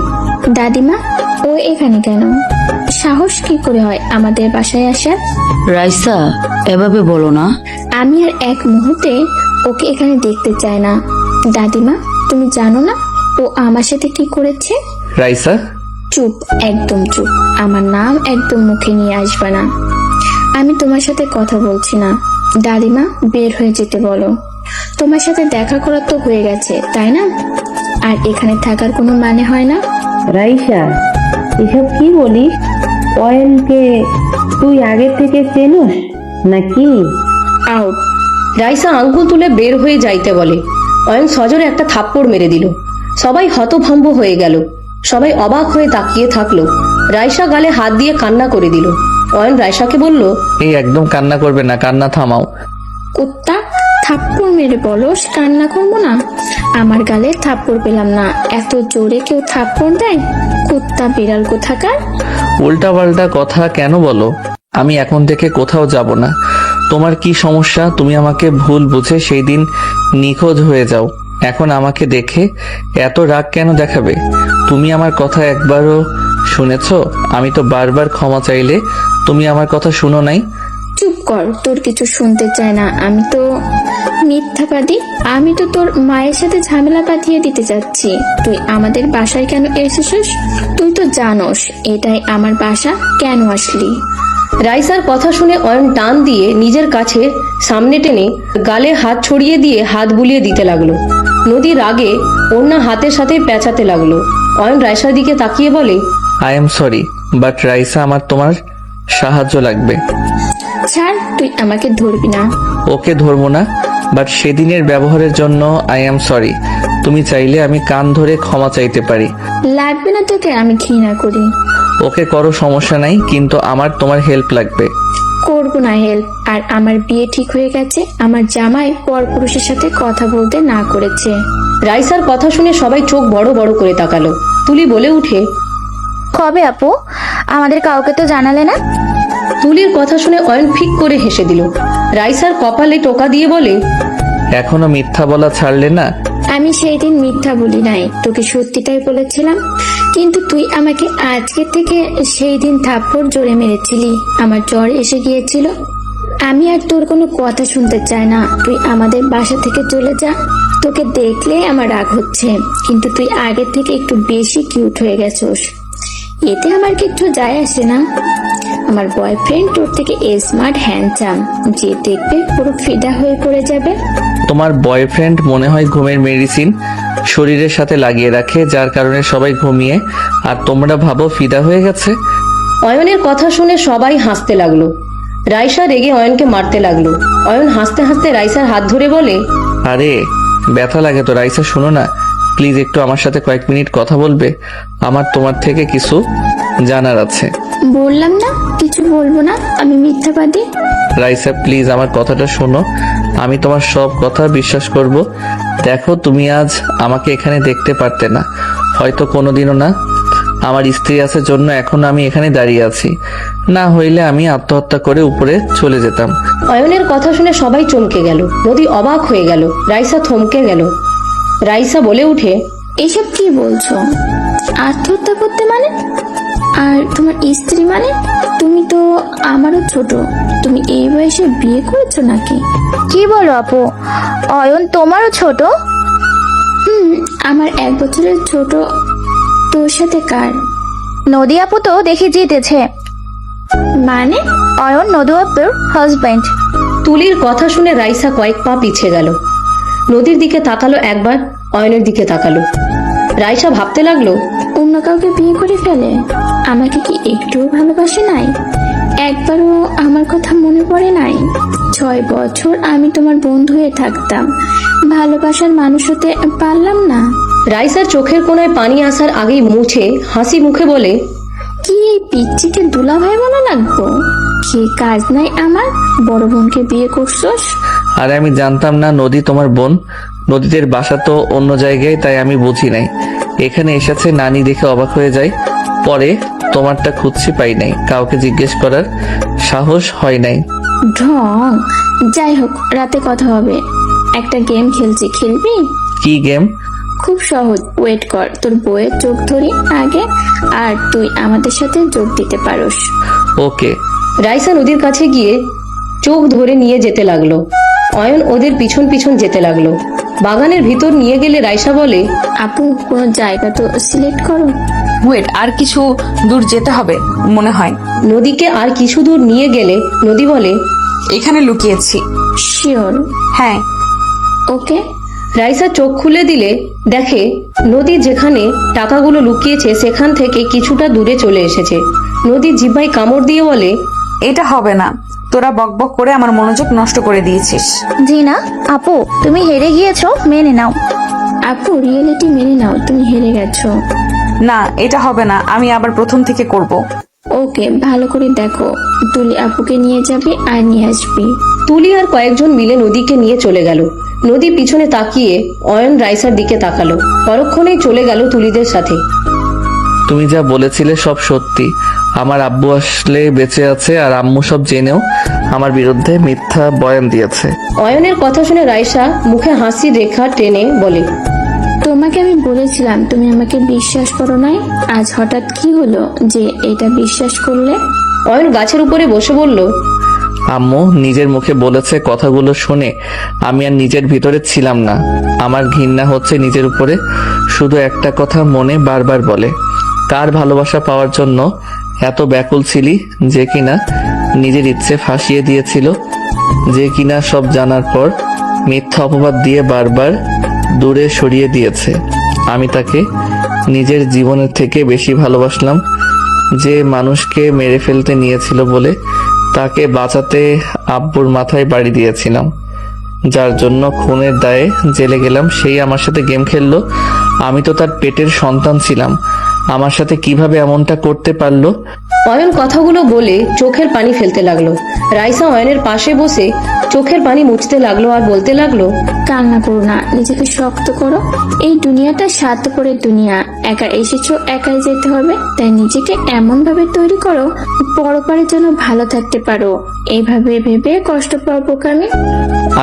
দাদিমা, ও এখানে কেন? সাহস কি করে হয় আমাদের বাসায় আসার? রাইসা, এভাবে বলো না। আমি আর এক মুহূর্তে ওকে এখানে দেখতে চাই না। দাদিমা, তুমি জানো না ও আমার সাথে কি করেছে? রাইসা। চুপ, একদম চুপ। আমার নাম একদম মুখে নিয়ে আসবে না। আমি তোমার সাথে কথা বলছি না। দাদিমা, বের হয়ে যেতে বলো। তোমার সাথে দেখা করা তো হয়ে গেছে, তাই না? আর এখানে থাকার কোনো মানে হয় না। রাইসা, এসব কি বলিস? অয়নকে তুই আগে থেকে চেনোস নাকি? আউট। রাইসা আঙ্গুল তুলে বের হয়ে যাইতে বলে। অয়ন সজোরে একটা থাপ্পড় মেরে দিল। সবাই হতভম্ব হয়ে গেল। সবাই অবাক হয়ে তাকিয়ে থাকলো। রাইসা গালে হাত দিয়ে কান্না করে দিল। অয়ন রাইসাকে বলল, এই একদম কান্না করবে না, কান্না থামাও। কুত্তা, থাপ্পড় মেরে বলস কান্না করবো না? আমার গালে থাপ্পড় পেলাম না, এত জোরে কেউ থাপ্পড় দেয়? কুত্তা বিড়াল কোথাকার। উল্টা পাল্টা কথা কেন বলো? আমি এখন থেকে কোথাও যাব না। তোমার কি সমস্যা? তুমি আমাকে ভুল বুঝে সেই দিন নিখোঁজ হয়ে যাও। এখন আমাকে দেখে এত রাগ কেন দেখাবে? তুমি আমার কথা একবারও শুনেছো? আমি তো বারবার ক্ষমা চাইলে তুমি আমার কথা শুনো নাই। চুপ কর, তোর কিছু শুনতে চায় না। আমি তো মিথ্যাবাদী। আমি তো তোর মায়ের সাথে ঝামেলা বাঁধিয়ে দিতে যাচ্ছি। তুই আমাদের বাসায় কেন এসেছিস? তুই তো জানোস এটাই আমার বাসা, কেন আসলি? রাইসার কথা শুনে অয়ন টান দিয়ে নিজের কাছে সামনে টেনে গালে হাত ছড়িয়ে দিয়ে হাত বুলিয়ে দিতে লাগলো। নদী রাগে ওড়না হাতের সাথে পেঁচাতে লাগলো। অয়ন রাইসার দিকে তাকিয়ে বলে, I am sorry, but Raisa আমার তোমার সাহায্য লাগবে। ছাড়, তুই আমাকে ধরবি না। ওকে ধরবো না, বাট সেদিনের ব্যবহারের জন্য আই এম সরি। তুমি চাইলে আমি কান ধরে ক্ষমা চাইতে পারি। লাগবে না তোকে, আমি ঘৃণা করি। ওকে করো, সমস্যা নাই, কিন্তু আমার তোমার হেল্প লাগবে। করবো না হেল্প। আর আমার বিয়ে ঠিক হয়ে গেছে। আমার জামাই পরপুরুষের সাথে কথা বলতে না করেছে। রাইসার কথা শুনে সবাই চোখ বড় বড় করে তাকালো। তুলি বলে উঠে, কবে আপু? আমাদের কাউকে তো জানালে না। তুলির কথা শুনে অয়ন ফিক করে হেসে দিল। রাইসার কপালে টোকা দিয়ে বলে, এখনো মিথ্যা বলা ছাড়লে না? আমি সেই দিন মিথ্যা বলি নাই, তোকে সত্যিটাই বলেছিলাম। কিন্তু তুই আমাকে আজকে থেকে সেই দিন থাপ্পড় জোরে মেরেছিলি, আমার জ্বর এসে গিয়েছিল। আমি আর তোর কোনো কথা শুনতে চাই না। তুই আমাদের বাসা থেকে চলে যা। তোকে দেখলে আমার রাগ হচ্ছে, কিন্তু তুই আগের থেকে একটু বেশি কিউট হয়ে গেছোস। এতে আমার কিচ্ছু যায় আসে না। আমার বয়ফ্রেন্ড তোর থেকে স্মার্ট হ্যান্ডসাম, যে দেখবে পুরো ফিদা হয়ে পড়ে যাবে। তোমার বয়ফ্রেন্ড মনে হয় ঘুমের মেডিসিন শরীরের সাথে লাগিয়ে রাখে, যার কারণে সবাই ঘুমিয়ে আর তোমরা ভাবো ফিদা হয়ে গেছে। অয়নের কথা শুনে সবাই হাসতে লাগলো। রাইসা রেগে অয়নকে মারতে লাগলো। অয়ন হাসতে হাসতে রাইসার হাত ধরে বলে, আরে ব্যথা লাগে তো রাইসা, শোনো না প্লিজ, একটু আমার সাথে কয়েক মিনিট কথা বলবে? আমার তোমার থেকে কিছু জানার আছে। বললাম না কিছু বলবো না, আমি মিথ্যাবাদী। রাইসা প্লিজ আমার কথাটা শোনো, আমি তোমার সব কথা বিশ্বাস করব। দেখো তুমি আজ আমাকে এখানে দেখতে পারতে না, হয়তো কোনোদিনও না। আমার স্ত্রী আছে জন্য এখন আমি এখানে দাঁড়িয়ে আছি, না হইলে আমি আত্মহত্যা করে উপরে চলে যেতাম। অয়নের কথা শুনে সবাই চমকে গেল। নদী অবাক হয়ে গেল। রাইসা থমকে গেল। রাইসা বলে উঠে, এসব কি বলছো? আত্মহত্যা করতে মানে? আর তোমার স্ত্রী মানে? তুমি তো আমারও ছোট, তুমি এই বয়সে বিয়ে করেছো নাকি? কি বলো আপু, অয়ন তোমারও ছোট? আমার 1 বছরের ছোট। তোর সাথে কার? নদী আপু তো দেখি জিতেছে। মানে? অয়ন নদী আপুর হাজবেন্ড। তুলির কথা শুনে রাইসা কয়েক পা পিছে গেল। নদীর দিকে তাকালো একবার, অয়নের দিকে তাকালো। রাইসা ভাবতে লাগলো, অন্য কাউকে বিয়ে করে ফেলে? আমাকে কি একটুও ভালোবাসে নাই? একবারও আমার কথা মনে পড়ে নাই? 6 বছর আমি তোমার বন্ধু হয়ে থাকতাম, ভালোবাসার মানুষ হতে পারলাম না? রাইসার চোখের কোণায় পানি আসার আগেই মুছে হাসি মুখে বলে, কি এই পিচ্চিকে দুলাভাই বলা লাগবো? কি কাজ নাই আমার? বড় বোনকে বিয়ে করছোস? আরে আমি জানতাম না নদী তোমার বোন। নদীদের বাসা তো অন্য জায়গায়, তাই আমি বুঝি নাই। এখানে এসেছে নানি দেখে অবাক হয়ে যায়। পরে তোমারটা খুঁজছি পাই নাই, কাউকে জিজ্ঞেস করার সাহস হয় নাই। ঢং। যাই হোক, রাতে কথা হবে। একটা গেম খেলছি, খেলবি? কি গেম? খুব সহজ, ওয়েট কর, তোর বইয়ের চোখ ধরি আগে, আর তুই আমাদের সাথে যোগ দিতে পারোস। ওকে। রাইসা নদীর কাছে গিয়ে চোখ ধরে নিয়ে যেতে লাগলো। অয়ন ওদের পিছন পিছন যেতে লাগলো। বাগানের ভিতর নিয়ে গেলে রাইসা বলে, আপু কোনো জায়গা তো সিলেক্ট করো। ওয়েট, আর কিছু দূর যেতে হবে মনে হয়। নদীকে আর কিছু দূর নিয়ে গেলে নদী বলে, এখানে লুকিয়েছি। শিওর? হ্যাঁ। ওকে। রাইসা চোখ খুলে দিলে দেখে নদী যেখানে টাকাগুলো লুকিয়েছে সেখান থেকে কিছুটা দূরে চলে এসেছে। নদী জিহ্বায় কামড় দিয়ে বলে, এটা হবে না, তোরা বকবক করে আমার মনোযোগ নষ্ট করে দিয়েছিস। জিনা আপু, তুমি হেরে গিয়েছো, মেনে নাও। আপু রিয়েলিটি মেনে নাও, তুমি হেরে গেছো। না, এটা হবে না, আমি আবার প্রথম থেকে করব। ওকে, ভালো করে দেখো, তুলি আপুকে নিয়ে যাবে আর নিয়ে আসবি। তুলি আর কয়েকজন মিলে নদীকে নিয়ে চলে গেল। নদী পিছনে তাকিয়ে অয়ন রাইসার দিকে তাকালো। পরক্ষণেই চলে গেল তুলিদের সাথে। তুমি যা বলেছিলে সব সত্যি। আমার আব্বু আসলে বেঁচে আছে, আর আম্মু সব জেনেও আমার বিরুদ্ধে মিথ্যা বয়ান দিয়েছে। অয়নের কথা শুনে রাইসা মুখে হাসির রেখা টেনে বলে, তোমাকে আমি বলেছিলাম তুমি আমাকে বিশ্বাস করো নাই, আজ হঠাৎ কি হলো যে এটা বিশ্বাস করলে? অয়ন গাছের উপরে বসে বলল, আম্মু নিজের মুখে বলেছে, কথাগুলো শুনে আমি আর নিজের ভিতরে ছিলাম না। আমার ঘৃণা হচ্ছে নিজের উপরে। শুধু একটা কথা মনে বারবার বলে, কার ভালোবাসা পাওয়ার জন্য এত ব্যাকুল ছিলি, যে কিনা নিজের ইচ্ছে ফাঁসিয়ে দিয়েছিল, যে কিনা সব জানার পর মিথ্যা অপবাদ দিয়ে বারবার দূরে সরিয়ে দিয়েছে। আমি তাকে নিজের জীবনের থেকে বেশি ভালোবাসলাম। যে মানুষকে মেরে ফেলতে নিয়েছিল বলে তাকে বাঁচাতে আব্বুর মাথায় বাড়ি দিয়েছিলাম, যার জন্য খুনের দায়ে জেলে গেলাম। সেই আমার সাথে গেম খেললো। আমি তো তার পেটের সন্তান ছিলাম, আমার সাথে কিভাবে এমনটা করতে পারলো? অয়ন কথাগুলো বলে চোখের পানি ফেলতে লাগলো। রাইসা অয়নের পাশে বসে চোখের পানি মুছতে লাগলো আর বলতে লাগলো, কান্না করো না, নিজেকে শক্ত করো। এই দুনিয়াটা স্বার্থপরের দুনিয়া, একা এসেছো একাই যেতে হবে, তাই নিজেকে এমন ভাবে তৈরি করো পরপারের জন্য ভালো থাকতে পারো। এইভাবে ভেবে কষ্ট পাবো আমি?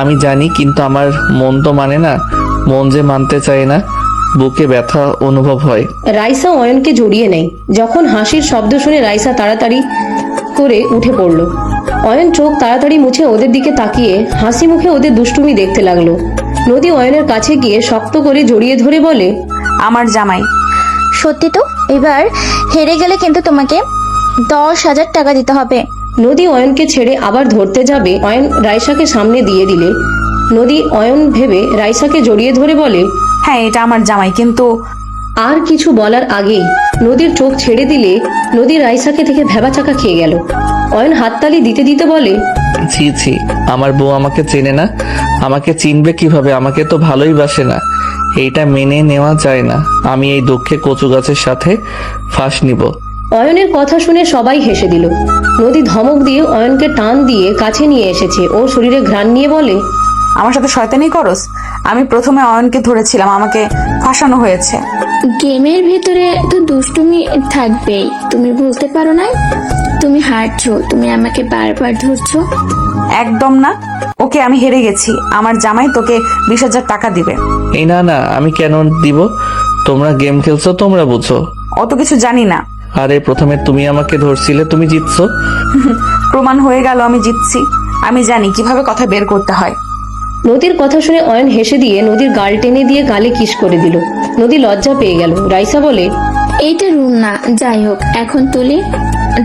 আমি জানি, কিন্তু আমার মন তো মানে না। মন যে মানতে চায় না, বুকে ব্যথা অনুভব হয়। রাইসা অয়নকে জড়িয়ে নেয়। যখন হাসির শব্দ শুনে রাইসা তাড়াতাড়ি করে উঠে পড়লো। অয়ন চোখ তাড়াতাড়ি মুছে ওদের দিকে তাকিয়ে হাসি মুখে ওদের দুষ্টুমি দেখতে লাগলো। নদী অয়নের কাছে গিয়ে শক্ত করে জড়িয়ে ধরে বলে, আমার জামাই। সত্যি তো, এবার হেরে গেলে কিন্তু তোমাকে 10,000 টাকা দিতে হবে। নদী অয়নকে ছেড়ে আবার ধরতে যাবে, অয়ন রাইসাকে সামনে দিয়ে দিলে নদী অয়ন ভেবে রাইসাকে জড়িয়ে ধরে বলে, হ্যাঁ এটা আমার জামাই, কিন্তু আর কিছু বলার আগেই নদীর চোখ ছেড়ে দিলে নদী রাইসাকে থেকে ভেবাচাকা খেয়ে গেল। অয়ন হাততালি দিতে দিতে বলে, ছি ছি, আমার বউ আমাকে চেনে না, আমাকে চিনবে কিভাবে? আমাকে তো ভালোই বাসে না। এইটা মেনে নেওয়া যায় না। আমি এই দুঃখে কচু গাছের সাথে ফাঁস নিব। অয়নের কথা শুনে সবাই হেসে দিল। নদী ধমক দিয়ে অয়নকে টান দিয়ে কাছে নিয়ে এসেছে, ওর শরীরে ঘ্রাণ নিয়ে বলে, আমার সাথে শয়তানি করস? আমি প্রথমে অয়নকে ধরেছিলাম, আমাকে ফাঁসানো হয়েছে। গেমের ভেতরে তো দুষ্টুমি থাকবেই, তুমি বলতে পারো না তুমি হারছো, তুমি আমাকে বারবার ধরছো। একদম না। ওকে, আমি হেরে গেছি। আমার জামাই তোকে 20,000 টাকা দিবে। এই না না, আমি কেন দিব? তোমরা গেম খেলছো, তোমরা বুঝো। অত কিছু জানি না। আরে প্রথমে তুমি আমাকে ধরছিলে, তুমি জিতছো। প্রমাণ হয়ে গেল আমি জিতছি। আমি জানি কিভাবে কথা বের করতে হয়। নদীর কথা শুনে অয়ন হেসে দিয়ে নদীর গাল টেনে দিয়ে গালে কিস করে দিল। নদী লজ্জা পেয়ে গেল। রাইসা বলে, এইটা রুম না, যাই হোক এখন তুলি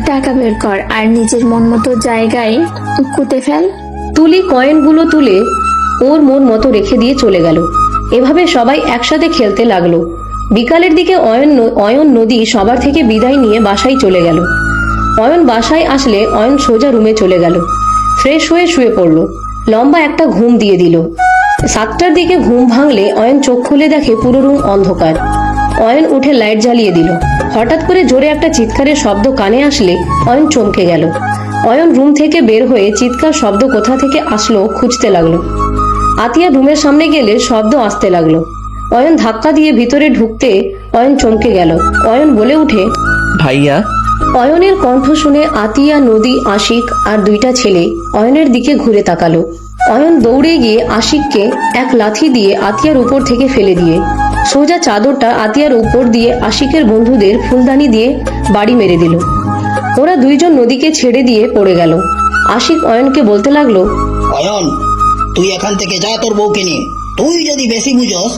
টাকা বের কর আর নিজের মন মতো জায়গায় কুতে ফেল। তুলি কয়েনগুলো তুলে ওর মন মতো রেখে দিয়ে চলে গেল। এভাবে সবাই একসাথে খেলতে লাগলো। বিকালের দিকে অয়ন নদী সবার থেকে বিদায় নিয়ে বাসায় চলে গেল। অয়ন বাসায় আসলে অয়ন সোজা রুমে চলে গেল, ফ্রেশ হয়ে শুয়ে পড়লো। লম্বা একটা ঘুম দিয়ে দিল। 7টার দিকে ঘুম ভাঙলে অয়ন চোখ খুলে দেখে পুরো রুম অন্ধকার। অয়ন উঠে লাইট জ্বালিয়ে দিল। হঠাৎ করে জোরে একটা চিৎকারের শব্দ কানে আসলে অয়ন চমকে গেল। অয়ন রুম থেকে বের হয়ে চিৎকার শব্দ কোথা থেকে আসলো খুঁজতে লাগলো। আতিয়া রুমের সামনে গেলে শব্দ আসতে লাগলো। অয়ন ধাক্কা দিয়ে ভিতরে ঢুকতে অয়ন চমকে গেল। অয়ন বলে উঠে, ভাইয়া। অয়নের কণ্ঠ শুনে আতিয়া, নদী, আশিক আর 2টা ছেলে অয়নের দিকে ঘুরে তাকালো। অয়ন দৌড়ে গিয়ে আশিককে এক লাথি দিয়ে আতিয়ার উপর থেকে ফেলে দিয়ে সোজা চাদরটা আতিয়ার উপর দিয়ে আশিকের বন্ধুদের ফুলদানি দিয়ে বাড়ি মেরে দিল। ওরা 2 জন নদীকে ছেড়ে দিয়ে পড়ে গেল। আশিক অয়নকে বলতে লাগলো, অয়ন, তুই এখান থেকে যা তোর বউকে নিয়ে। তুই যদি বেশি বুঝস,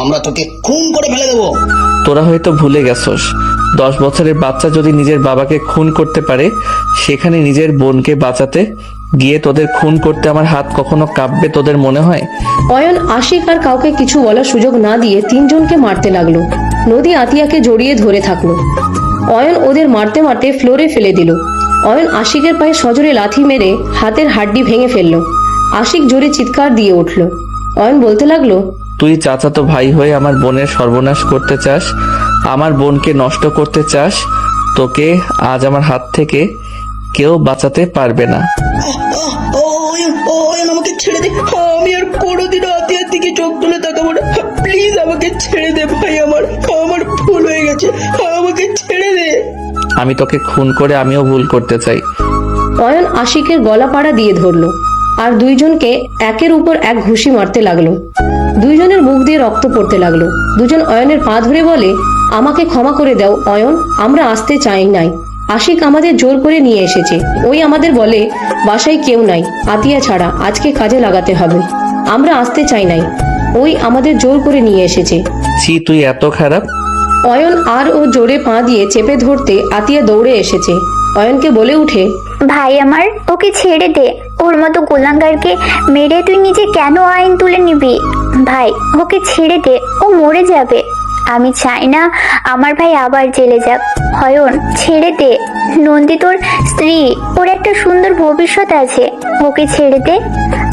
আমরা তোকে খুন করে ফেলে দেবো। তোরা হয়তো ভুলে গেছস, 10 বছরের বাচ্চা যদি নিজের বাবাকে খুন করতে পারে, সেখানে নিজের বোনকে বাঁচাতে গিয়ে তোদের খুন করতে আমার হাত কখনো কাঁপবে তোদের মনে হয়? অয়ন আশিক আর কাউকে কিছু বলার সুযোগ না দিয়ে 3 জনকে মারতে লাগলো। নদী আতিয়াকে জড়িয়ে ধরে থাকলো। অয়ন ওদের মারতে মারতে ফ্লোরে ফেলে দিল। অয়ন আশিকের পায়ে সজোরে লাথি মেরে হাতের হাড্ডি ভেঙে ফেললো। আশিক জোরে চিৎকার দিয়ে উঠল। অয়ন বলতে লাগলো, তুই চাচাতো ভাই হয়ে আমার বোনের সর্বনাশ করতে চাস, আমার বোনকে নষ্ট করতে চাস। তোকে আজ আমার হাত থেকে কেউ বাঁচাতে পারবে না। অয়ন, আমাকে ছেড়ে দে। আমি আর কোনোদিনও আতিয়ার দিকে চোখ তুলে তাকাবো না। প্লিজ আমাকে ছেড়ে দে ভাই, আমার ভুল হয়ে গেছে। আমাকে ছেড়ে দে। আমি তোকে খুন করে আমিও ভুল করতে চাই। অয়ন আশিকের গলা পাড়া দিয়ে ধরলো আর 2 জনকে একের উপর এক ঘুষি মারতে লাগলো। 2 জনের মুখ দিয়ে রক্ত পড়তে লাগলো। 2 জন অয়নের পা ধরে বলে, আমাকে ক্ষমা করে দাও অয়ন, আমরা আসতে চাই নাই। আশিক আমাদের জোর করে নিয়ে এসেছে। ওই আমাদের বলে বাসায় কেউ নাই আতিয়া ছাড়া, আজকে কাজে লাগাতে হবে। আমরা আসতে চাই নাই, ওই আমাদের জোর করে নিয়ে এসেছে। ছি, তুই এত খারাপ। অয়ন আর ও জোরে পা দিয়ে চেপে ধরতে আতিয়া দৌড়ে এসেছে। অয়নকে বলে উঠে, ভাই আমার, ওকে ছেড়ে দে। ওর মতো গোলাঙ্গারকে মেরে তুই নিজে কেন আইন তুলে নিবি? ভাই ওকে ছেড়ে দে, ও মরে যাবে। আমি চাই না আমার ভাই আবার জেলে যাক। অয়ন ছেড়ে দে। নন্দী তোর স্ত্রী, ওর একটা সুন্দর ভবিষ্যৎ আছে। ওকে ছেড়ে দে,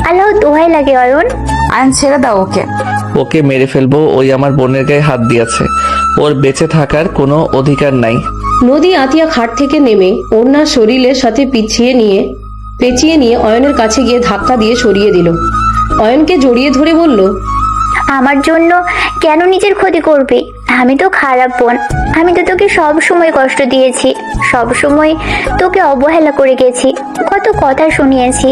আল্লাহ দোহাই লাগে অয়ন। আইন ছেড়ে দাও ওকে। ওকে মেরে ফেলবো, ওই আমার বোনের গায়ে হাত দিয়েছে। ওর বেঁচে থাকার কোনো অধিকার নাই। নদী আতিয়া খাট থেকে নেমে ওড়না শরীরের সাথে পেঁচিয়ে নিয়ে অয়নের কাছে গিয়ে ধাক্কা দিয়ে সরিয়ে দিল। অয়নকে জড়িয়ে ধরে বলল, আমার জন্য কেন নিজের ক্ষতি করবি? আমি তো খারাপ বোন। আমি তো তোকে সব সময় কষ্ট দিয়েছি, সব সময় তোকে অবহেলা করে গেছি, কত কথা শুনিয়েছি।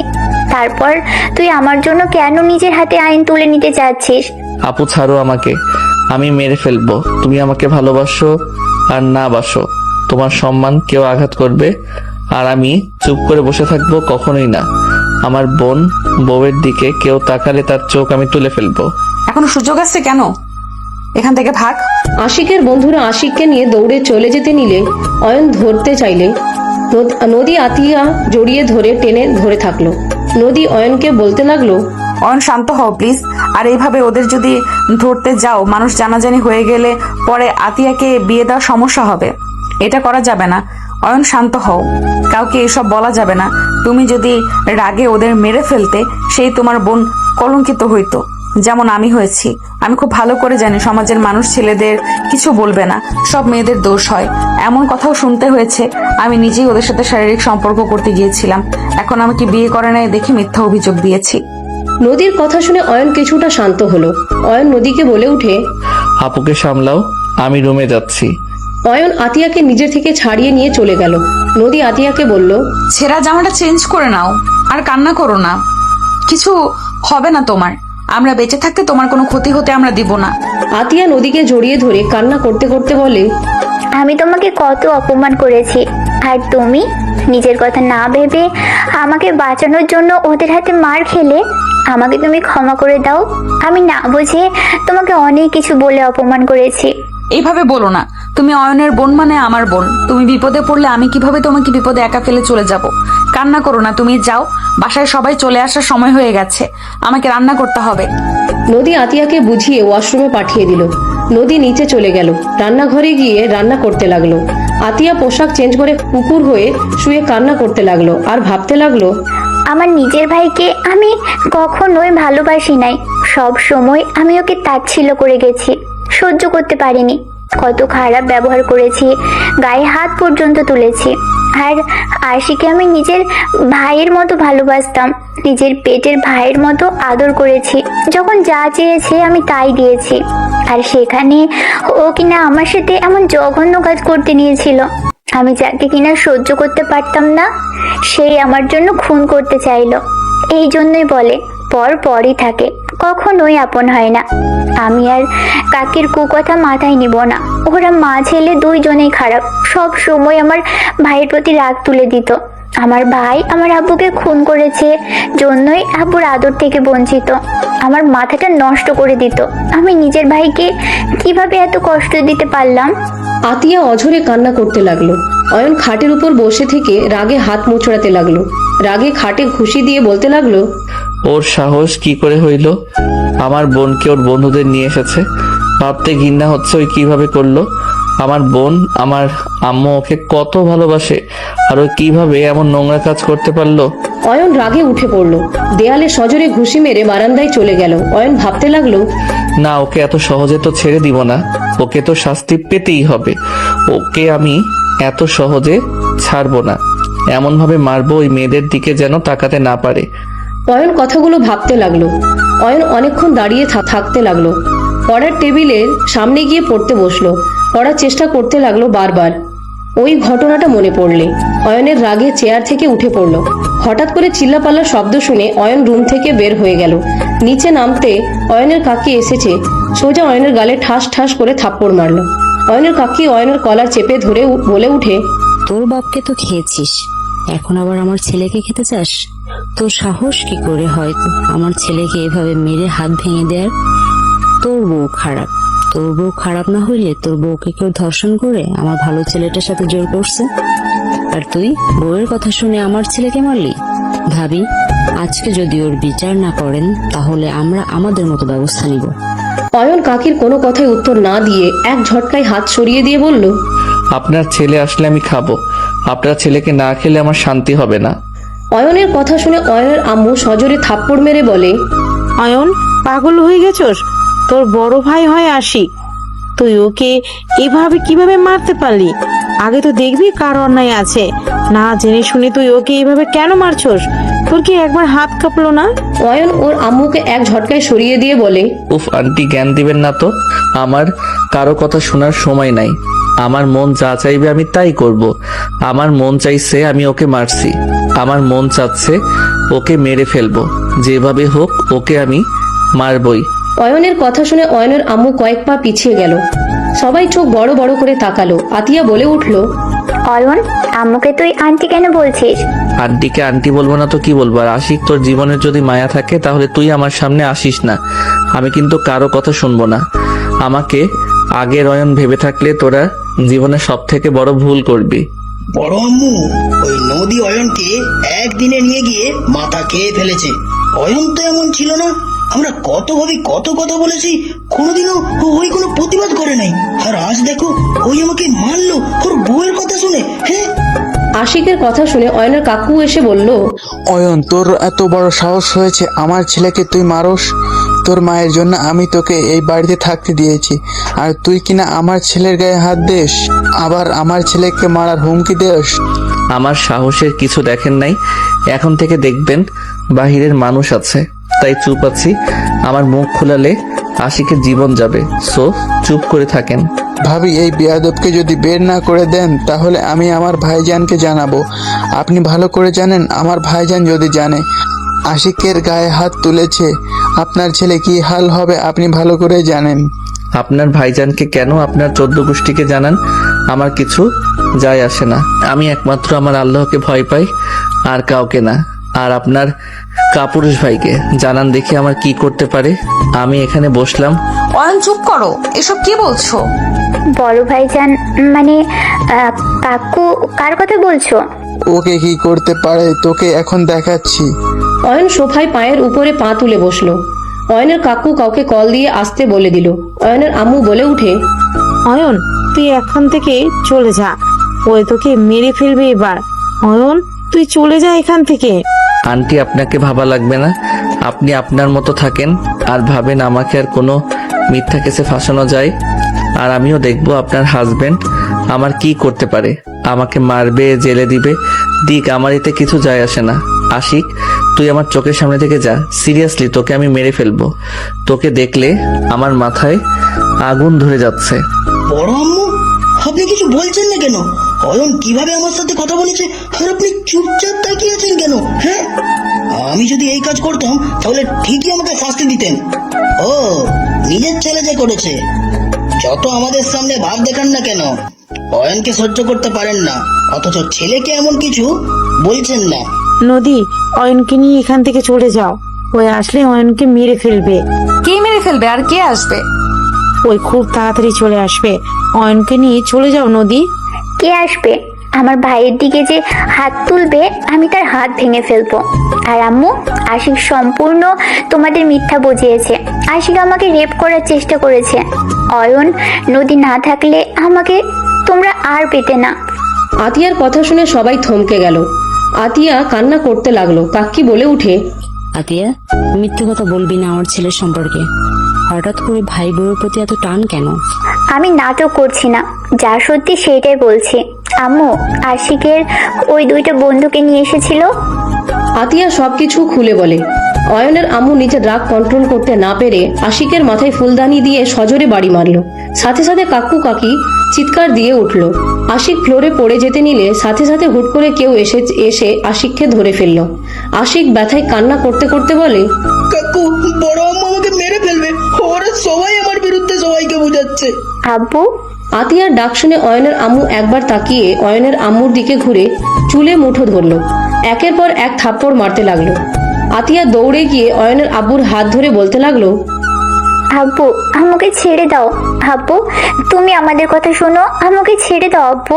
তারপর তুই আমার জন্য কেন নিজের হাতে আইন তুলে নিতে চাচ্ছিস? আপু ছাড়ো আমাকে, আমি মেরে ফেলবো। তুমি আমাকে ভালোবাসো আর না বাসো, তোমার সম্মান কেউ আঘাত করবে আর আমি চুপ করে বসে থাকবো? কখনোই না। আমার বউয়ের দিকে কেউ তাকালে তার চোখ আমি তুলে ফেলবো। এখনো সুযোগ আছে, কেন? এখান থেকে ভাগ। আশিকের বন্ধুরা আশিককে নিয়ে দৌড়ে চলে যেতে নিলে অয়ন ধরতে চাইলে নদী আতিয়া জড়িয়ে ধরে টেনে ধরে থাকলো। নদী অয়নকে বলতে লাগলো, অয়ন শান্ত হও প্লিজ। আর এইভাবে ওদের যদি ধরতে যাও, মানুষ জানাজানি হয়ে গেলে পরে আতিয়াকে বিয়ে দেওয়ার সমস্যা হবে। এটা করা যাবে না। অয়ন শান্ত হও, কাউকে এসব বলা যাবে না। তুমি যদি রাগে ওদের মেরে ফেলতে, সেই তোমার বোন কলঙ্কিত হইতো, যেমন আমি হয়েছি। আমি খুব ভালো করে জানি সমাজের মানুষ ছেলেদের কিছু বলবে না, সব মেয়েদের দোষ হয়। এমন কথাও শুনতে হয়েছে। আমি নিজেই ওদের সাথে শারীরিক সম্পর্ক করতে গিয়েছিলাম, এখন আমাকে বিয়ে করে নাই দেখে মিথ্যা অভিযোগ দিয়েছি। নদীর কথা শুনে অয়ন কিছুটা শান্ত হলো। অয়ন নদীকে বলে উঠে, আপুকে সামলাও, আমি রুমে যাচ্ছি। অয়ন আতিয়াকে নিজের থেকে ছাড়িয়ে নিয়ে চলে গেল। নদী আতিয়াকে বলল, ছেঁড়া জামাটা চেঞ্জ করে নাও, আর কান্না করো না। কিছু হবে না তোমার। আমরা বেঁচে থাকতে তোমার কোনো ক্ষতি হতে আমরা দিব না। আতিয়া নদীকে জড়িয়ে ধরে কান্না করতে করতে বলে, আমি তোমাকে কত অপমান করেছি, আর তুমি নিজের কথা না ভেবে আমাকে বাঁচানোর জন্য ওদের হাতে মার খেলে। আমাকে তুমি ক্ষমা করে দাও। আমি না বুঝে তোমাকে অনেক কিছু বলে অপমান করেছি। এইভাবে বলো না। তুমি অয়নের বোন মানে আমার বোন। তুমি বিপদে পড়লে আমি কিভাবে তোমাকে বিপদে একা ফেলে চলে যাব? কান্না করো না, তুমি যাও। বাসায় সবাই চলে আসার সময় হয়ে গেছে, আমাকে রান্না করতে হবে। নদী আতিয়াকে বুঝিয়ে ওয়াশরুমে পাঠিয়ে দিল। নদী নিচে চলে গেল, রান্নাঘরে গিয়ে রান্না করতে লাগলো। আতিয়া পোশাক চেঞ্জ করে কুকুর হয়ে শুয়ে কান্না করতে লাগলো আর ভাবতে লাগলো, আমার নিজের ভাইকে আমি কখনোই ভালোবাসি নাই। সব সময় আমি ওকে তাচ্ছিল্য করে গেছি, সহ্য করতে পারিনি। কত খারাপ ব্যবহার করেছি, গায়ে হাত পর্যন্ত তুলেছি। আর আশিকে আমি নিজের ভাইয়ের মতো ভালোবাসতাম, নিজের পেটের ভাইয়ের মতো আদর করেছি। যখন যা চেয়েছে আমি তাই দিয়েছি, আর সেখানে ও কিনা আমার সাথে এমন জঘন্য কাজ করতে নিয়েছিল। আমি যাকে কিনা সহ্য করতে পারতাম না, সেই আমার জন্য খুন করতে চাইলো। এই জন্যই বলে পর পরই থাকে, কখনোই আপন হয় না। আমি আর কাকির কুকথা মাথায় নিব না। ওরা মা ছেলে দুইজনেই খারাপ, সব সময় আমার ভাইয়ের প্রতি রাগ তুলে দিত। আমার ভাই আমার আব্বুকে খুন করেছে জন্যই আব্বুর আদর থেকে বঞ্চিত। আমার মাথাটা নষ্ট করে দিত। আমি নিজের ভাইকে কিভাবে এত কষ্ট দিতে পারলাম? আতিয়া অঝরে কান্না করতে লাগলো। অয়ন খাটের উপর বসে থেকে রাগে হাত মোচড়াতে লাগলো। রাগে খাটে ঘুষি দিয়ে বলতে লাগলো, ওর সাহস কি করে হইল? আমার বোনকে ওর বন্ধুদের নিয়ে এসেছে, ভাবতে ঘৃণা হচ্ছে ওই কিভাবে করলো। আমার বোন, আমার আম্মু ওকে কত ভালোবাসে, আর ও কিভাবে এমন নোংরা কাজ করতে পারলো? অয়ন রাগে উঠে পড়লো, দেয়ালে সজোরে ঘুষি মেরে বারান্দায় চলে গেল। অয়ন ভাবতে লাগলো, না, ওকে এত সহজে তো ছেড়ে দিব না, ওকে তো শাস্তি পেতেই হবে। ওকে আমি এত সহজে ছাড়বো না, এমন ভাবে মারবো ওই মেয়েদের দিকে যেন তাকাতে না পারে। অয়ন কথাগুলো ভাবতে লাগলো। অয়ন অনেকক্ষণ দাঁড়িয়ে থাকতে লাগলো। পড়ার টেবিলের সামনে গিয়ে পড়তে বসলো। পড়ার চেষ্টা করতে লাগলো বারবার। ওই ঘটনাটা মনে পড়লে অয়নের রাগে চেয়ার থেকে উঠে পড়লো। হঠাৎ করে চিল্লাপাল্লার শব্দ শুনে অয়ন রুম থেকে বের হয়ে গেল। নিচে নামতে অয়নের কাকি এসেছে, সোজা অয়নের গালে ঠাস ঠাস করে থাপ্পড় মারলো। অয়নের কাকি অয়নের কলার চেপে ধরে বলে উঠে, তোর বাপকে তো খেয়েছিস, এখন আবার আমার ছেলেকে খেতে চাস? তোর সাহস কি করে হয় আমার ছেলেকে এভাবে মেরে হাত ভেঙে দেয়ার? তোর বউ খারাপ। তোর বউ খারাপ না হইলে তোর বউকে কেউ ধর্ষণ করে আমার ভালো ছেলেটার সাথে জোর করছে, আর তুই বউয়ের কথা শুনে আমার ছেলেকে মারলি? ভাবি, আজকে যদি ওর বিচার না করেন তাহলে আমরা আমাদের মতো ব্যবস্থা নিব। অয়ন কাকির কোনো কথায় উত্তর না দিয়ে এক ঝটকায় হাত সরিয়ে দিয়ে বলল, আপনার ছেলে আসলে আমি খাবো, আপনার ছেলেকে না খেলে আমার শান্তি হবে না। অয়নের কথা শুনে অয়নের আম্মু সজোরে থাপ্পড় মেরে বলে, অয়ন, পাগল হয়ে গেছস? তোর বড় ভাই হয় আশিক, তুই ওকে এভাবে কিভাবে মারতে পারলি? আগে তো দেখবি কার অন্যায় আছে। না জেনে শুনে তুই ওকে এইভাবে কেন মারছস? তোর কি একবার হাত কাঁপলো না? অয়ন ওর আম্মুকে এক ঝটকায় সরিয়ে দিয়ে বলে, উফ আন্টি, জ্ঞান দিবেন না তো। আমার কারো কথা শোনার সময় নাই। আমার মন যা চাইবে আমি তাই করব। আমার মন চাইছে আমি ওকে মারছি, আমার মন চাচ্ছে ওকে মেরে ফেলবো। যেভাবে হোক ওকে আমি মারবই। অয়নের কথা শুনে অয়নের আম্মু কয়েক পা পিছিয়ে গেল। সবাই চোখ বড় বড় করে তাকালো। আতিয়া বলে উঠল, অয়ন, আম্মুকে তুই আন্টি কেন বলছিস? আন্টিকে আন্টি বলবো না তো কি বলবো? আর আশিক, তোর জীবনের যদি মায়া থাকে তাহলে তুই আমার সামনে আসিস না। আমি কিন্তু কারো কথা শুনবো না। আমাকে আগের অয়ন ভেবে থাকলে তোরা জীবনে সব থেকে বড় ভুল করবি। বড় আম্মু, ওই নদী অয়নকে একদিনে নিয়ে গিয়ে মাথা খেয়ে ফেলেছে। অয়ন তো এমন ছিল না, আমরা কত ভাবে কত কথা বলেছি, কোনোদিনও ওই কোনো প্রতিবাদ করে নাই। আর আজ দেখো ওই আমাকে মারলো ওর বউয়ের কথা শুনে। হ্যাঁ, আশিকের কথা শুনে অয়নের কাকু এসে বলল, অয়ন, তোর এত বড় সাহস হয়েছে আমার ছেলেকে তুই মারস? তোর মায়ের জন্য আমি তোকে এই বাড়িতে থাকতে দিয়েছি, আর তুই কিনা আমার ছেলের গায়ে হাত দিস, আবার আমার ছেলেকে মারার হুমকি দিস। আমার সাহসের কিছু দেখেন নাই, এখন থেকে দেখবেন বাহিরের মানুষ আছে, তাই চুপ আছি। আমার মুখ খোলালে আশিকের জীবন যাবে, সো চুপ করে থাকেন। ভাবি, এই বেয়াদবকে যদি বের না করে দেন তাহলে আমি আমার ভাইজানকে জানাবো। আপনি ভালো করে জানেন আমার ভাইজান যদি জানে আশিকের গায়ে হাত তুলেছে আপনার ছেলে কি হাল হবে, আপনি ভালো করে জানেন। আপনার ভাইজানকে কেন আপনার 14 গোষ্ঠীকে জানান, আমার কিছু যায় আসে না। আমি একমাত্র আমার আল্লাহকে ভয় পাই, আর কাউকে না। আর আপনার কাপুরুষ ভাইকে জানান দেখি আমার কি করতে পারে। আমি এখানে বসলাম। অয়ন চুপ করো, এসব কি বলছো? বড় ভাইজান মানে কাকু, কার কথা বলছো? ওকে কি করতে পারে তোকে এখন দেখাচ্ছি। অয়ন সোফায় পায়ের উপরে পা তুলে বসলো। অয়নের কাকু কাউকে কল দিয়ে আসতে বলে দিল। অয়নের আম্মু বলে উঠে, অয়ন তুই এখান থেকে চলে যা, ওই তোকে মেরে ফেলবে এবার। অয়ন তুই চলে যা এখান থেকে। আন্টি, আপনাকে ভাবা লাগবে না, আপনি আপনার মতো থাকেন আর ভাবেন আমাকে আর কোনো মিথ্যা কেসে ফাঁসানো যায়। আর আমিও দেখবো আপনার হাজবেন্ড আমার কি করতে পারে, আমাকে মারবে, জেলে দিবে, দিক, আমার এতে কিছু যায় আসে না। আশিক, তুই আমার চোখের সামনে থেকে যা, সিরিয়াসলি তোকে আমি মেরে ফেলবো। তোকে দেখলে আমার মাথায় আগুন ধরে যাচ্ছে। বড় আম্মু, আপনি কিছু বলছেন না কেন? অয়ন কিভাবে আমার সাথে কথা বলেছে আর আপনি চুপচাপ তাকিয়ে আছেন কেন? হ্যাঁ, আমি যদি এই কাজ করতাম তাহলে ঠিকই আমাকে শাস্তি দিতেন। ও, নিজের ছেলে যে করেছে, যত আমাদের সামনে ভাব দেখান না কেন, অয়নকে সহ্য করতে পারেন না, অথচ ছেলেকে এমন কিছু বলছেন না। নদী, অয়নকে নিয়ে এখান থেকে চলে যাও, ওই আসলে অয়নকে মেরে ফেলবে। কে মেরে ফেলবে আর কে আসবে? ওই খুব তাড়াতাড়ি চলে আসবে, অয়নকে নিয়ে চলে যাও নদী। কে আসবে? আমার ভাইয়ের দিকে যে হাত তুলবে আমি তার হাত ভেঙে ফেলবো। আর আম্মু, আশিক সম্পূর্ণ তোমাদের মিথ্যা বুঝিয়েছে। আশিক আমাকে রেপ করার চেষ্টা করেছে। অয়ন, নদী না থাকলে আমাকে তোমরা আর পেতে না। আতিয়ার কথা শুনে সবাই থমকে গেল। আতিয়া কান্না করতে লাগলো। কাক্কি বলে উঠে, আতিয়া, মিথ্যে কথা বলবি না আমার ছেলের সম্পর্কে। হঠাৎ করে ভাই বউয়ের প্রতি এত টান কেন? আমি নাটক করছি না, যা সত্যি সেইটাই বলছি। আম্মু, আশিকের ওই দুইটা বন্ধুকে নিয়ে এসেছিল। আতিয়া সবকিছু খুলে বলে। অয়নের আম্মু নিজের রাগ কন্ট্রোল করতে না পেরে আশিকের মাথায় ফুলদানি দিয়ে সজোরে বাড়ি মারল। সাথে সাথে কাকু কাকি চিৎকার দিয়ে উঠল। আশিক ফ্লোরে পড়ে যেতে নিলে সাথে সাথে হুট করে কেউ এসে আশিককে ধরে ফেলল। আশিক ব্যথায় কান্না করতে করতে বলে, কাকু, বড় আম্মু আমাকে মেরে ফেলবে, ওরা সবাই আমার বিরুদ্ধে সবাইকে বোঝাচ্ছে। আব্বু, আতিয়ার ডাক শুনে অয়নের আম্মু একবার তাকিয়ে অয়নের আম্মুর দিকে ঘুরে চুলে মুঠো ধরল। একের পর এক থাপ্পড় মারতে লাগলো। আতিয়া দৌড়ে গিয়ে অয়নের আব্বুর হাত ধরে বলতে লাগলো, আব্বু আমাকে ছেড়ে দাও। আব্বু, তুমি আমাদের কথা শোনো, আমাকে ছেড়ে দাও আব্বু।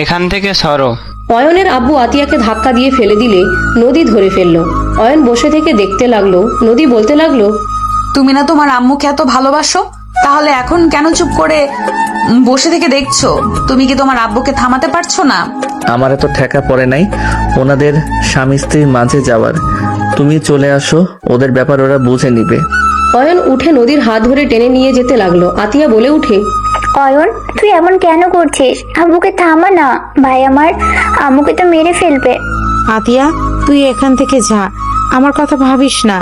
এখান থেকে সরো। অয়নের আব্বু আতিয়াকে ধাক্কা দিয়ে ফেলে দিলে নদী ধরে ফেললো। অয়ন বসে থেকে দেখতে লাগলো। নদী বলতে লাগলো, তুমি না তোমার আম্মুকে এত ভালোবাসো, তাহলে এখন কেন চুপ করে বসে থেকে দেখছো? তুমি কি তোমার আব্বুকে থামাতে পারছো না? আমার এত ঠেকা পড়ে নাই ওনাদের স্বামী স্ত্রীর মাঝে যাওয়ার। তুমি চলে আসো, ওদের ব্যাপার ওরা বুঝে নিবে। অয়ন উঠে নদীর হাত ধরে টেনে নিয়ে যেতে লাগলো। আতিয়া বলে উঠে, অয়ন, তুই এমন কেন করছিস? আব্বুকে থামা না, ভাই আমার আম্মুকে তো মেরে ফেলবে। আতিয়া, তুই এখান থেকে যা, আমার কথা ভাবিস না।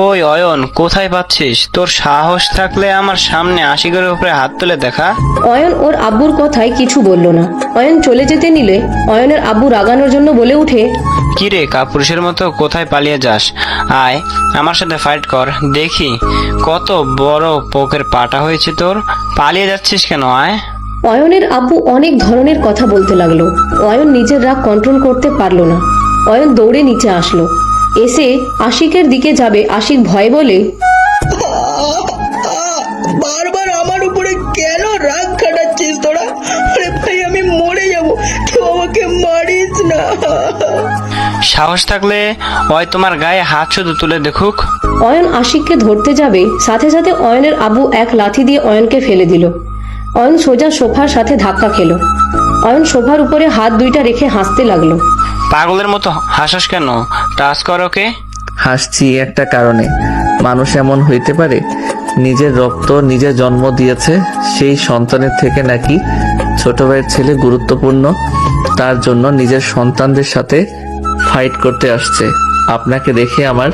ওই অয়ন, কোথায় পাচ্ছিস? তোর সাহস থাকলে আমার সামনে আশিকের উপরে হাত তুলে দেখা। অয়ন ওর আব্বুর কথায় কিছু বলল না। অয়ন চলে যেতে নিলে অয়নের আব্বু রাগানোর জন্য বলে উঠে, কিরে, কাপুরুষের মতো কোথায় পালিয়ে যাস? আয় আমার সাথে ফাইট কর, দেখি কত বড় পোকের পাটা হয়েছে তোর। পালিয়ে যাচ্ছিস কেন? আয়। অয়নের আব্বু অনেক ধরনের কথা বলতে লাগলো। অয়ন নিজের রাগ কন্ট্রোল করতে পারলো না। অয়ন দৌড়ে নিচে আসলো। এসে আশিকের দিকে যাবে। আশিক ভয় বলে, বারবার আমার উপরে কেন রাগ খাটাচ্ছিস তোরা? আরে ভাই, আমি মরে যাব, কেউ আমাকে সাহস থাকলে ওই তোমার গায়ে হাত শুধু তুলে দেখুক। অয়ন আশিককে ধরতে যাবে, সাথে সাথে অয়নের আব্বু এক লাথি দিয়ে অয়নকে ফেলে দিল। অয়ন সোজা সোফার সাথে ধাক্কা খেলো। অয়ন সোফার উপরে হাত দুইটা রেখে হাসতে লাগলো। পাগলের মতো হাসাস কেন? টাচ কর ওকে। হাসছি একটা কারণে, মানুষ এমন হইতে পারে নিজের রক্ত নিজে জন্ম দিয়েছে, সেই সন্তানের থেকে নাকি ছোট ভাইয়ের ছেলে গুরুত্বপূর্ণ, তার জন্য নিজের সন্তানদের সাথে ফাইট করতে আসছে। আপনাকে দেখে আমার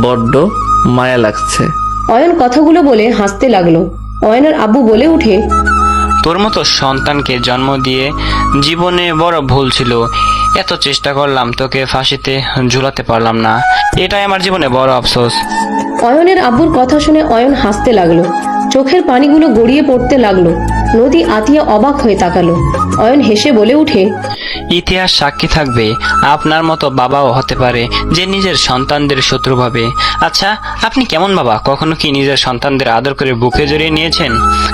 বড্ড মায়া লাগছে। অয়ন কথাগুলো বলে হাসতে লাগলো। অয়নের আব্বু বলে উঠে, তোর মতো সন্তানকে জন্ম দিয়ে জীবনে বড় ভুল ছিল। এত চেষ্টা করলাম, তোকে ফাঁসিতে ঝুলাতে পারলাম না, এটাই আমার জীবনে বড় আফসোস। অয়নের আব্বুর কথা শুনে অয়ন হাসতে লাগলো। চোখের পানিগুলো গড়িয়ে পড়তে লাগলো। নদী আতিয়া অবাক হয়ে তাকালো। অয়ন হেসে বলে উঠে, ইতিহাস সাক্ষী থাকবে, আপনার মতো বাবাও হতে পারে যে নিজের সন্তানদের শত্রু ভাবে। আচ্ছা, আপনি কেমন বাবা? কখনো কি নিজের সন্তানদের আদর করে বুকে জড়িয়ে নিয়েছেন?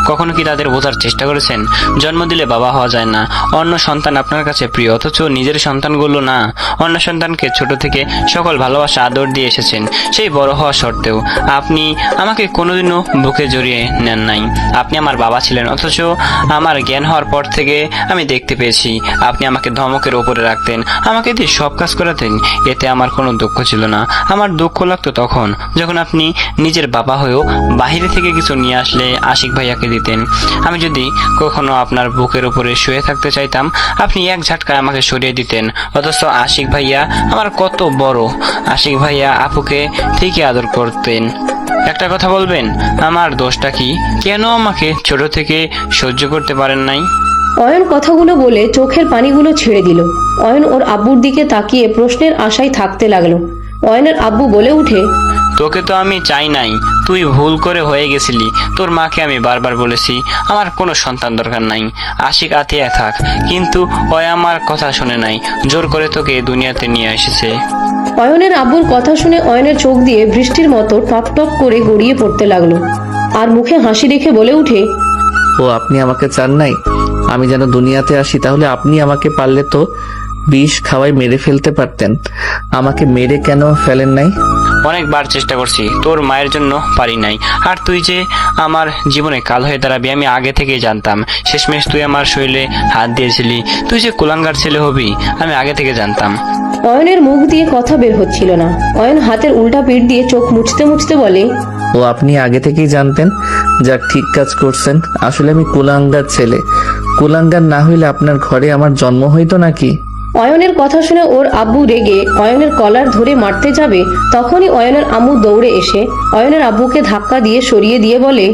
কখনো কি তাদের বোঝার চেষ্টা করেছেন? জন্ম দিলে বাবা হওয়া যায় না, অন্য সন্তান আপনার কাছে প্রিয়, অথচ নিজের সন্তানগুলো না। অন্য সন্তানকে ছোট থেকে সকল ভালোবাসা আদর দিয়ে এসেছেন, সেই বড় হওয়া সত্ত্বেও আপনি আমাকে কোনোদিনও বুকে জড়িয়ে নেন নাই। আপনি আমার বাবা ছিলেন, অথচ আমার জ্ঞান হওয়ার পর থেকে আমি দেখতে পেয়েছি আপনি আমাকে ধমকের ওপরে রাখতেন, আমাকে দিয়ে সব কাজ করাতেন। এতে আমার কোনো দুঃখ ছিল না। আমার দুঃখ লাগতো তখন যখন আপনি নিজের বাবা হয়েও বাহিরে থেকে কিছু নিয়ে আসলে আশিক ভাইয়াকে দিতেন। আমি যদি কখনো আপনার বুকের উপরে শুয়ে থাকতে চাইতাম, আপনি এক ঝাটকায় আমাকে সরিয়ে দিতেন। অথচ আশিক ভাইয়া আমার কত বড়, আশিক ভাইয়া আপুকে ঠিকই আদর করতেন। একটা কথা বলবেন, আমার দোষটা কি? কেন আমাকে ছোট থেকে সহ্য করতে পারেন নাই? অয়ন কথাগুলো বলে চোখের পানিগুলো ছেড়ে দিল। অয়ন ওর আব্বুর দিকে তাকিয়ে প্রশ্নের আশায় থাকতে লাগলো। অয়নের আব্বু বলে উঠে, তোকে তো আমি চাই নাই, তুই ভুল করে হয়ে গেছিলি। তোর মাকে আমি বারবার বলেছি আমার কোনো সন্তান দরকার নাই, আশিক আতিয়া থাক, কিন্তু ওই আমার কথা শুনে নাই, জোর করে তোকে দুনিয়াতে নিয়ে এসেছে। অয়নের আব্বুর কথা শুনে অয়নের চোখ দিয়ে বৃষ্টির মতো টপ টপ করে গড়িয়ে পড়তে লাগলো। আর মুখে হাসি রেখে বলে উঠে, ও আপনি আমাকে চান নাই আমি যেন দুনিয়াতে আসি? তাহলে আপনি আমাকে পারলে তো বিষ খাওয়াই মেরে ফেলতে পারতেন, আমাকে মেরে কেন ফেলেন নাই? অনেকবার চেষ্টা করছি, তোর মায়ের জন্য পারি নাই। আর তুই যে আমার জীবনে কাল হয়ে দাঁড়াবি আমি আগে থেকেই জানতাম। শেষমেশ তুই আমার শরীরে হাত দিয়েছিলি, তুই যে কুলাঙ্গার ছেলে হবি আমি আগে থেকে জানতাম। অয়নের মুখ দিয়ে কথা বের হচ্ছিল না। অয়ন হাতের উল্টা পিঠ দিয়ে চোখ মুছতে মুছতে বলে, ও আপনি আগে থেকেই জানতেন? যাক, ঠিক কাজ করছেন। আসলে আমি কুলাঙ্গার ছেলে, কুলাঙ্গার না হইলে আপনার ঘরে আমার জন্ম হইতো নাকি? অয়নের কথা শুনে ওর আব্বু রেগে অয়নের কলার ধরে মারতে যাবে, তখনই অয়নের আম্মু দৌড়ে এসে অয়নের আব্বুকে ধাক্কা দিয়ে সরিয়ে দিয়ে বলে,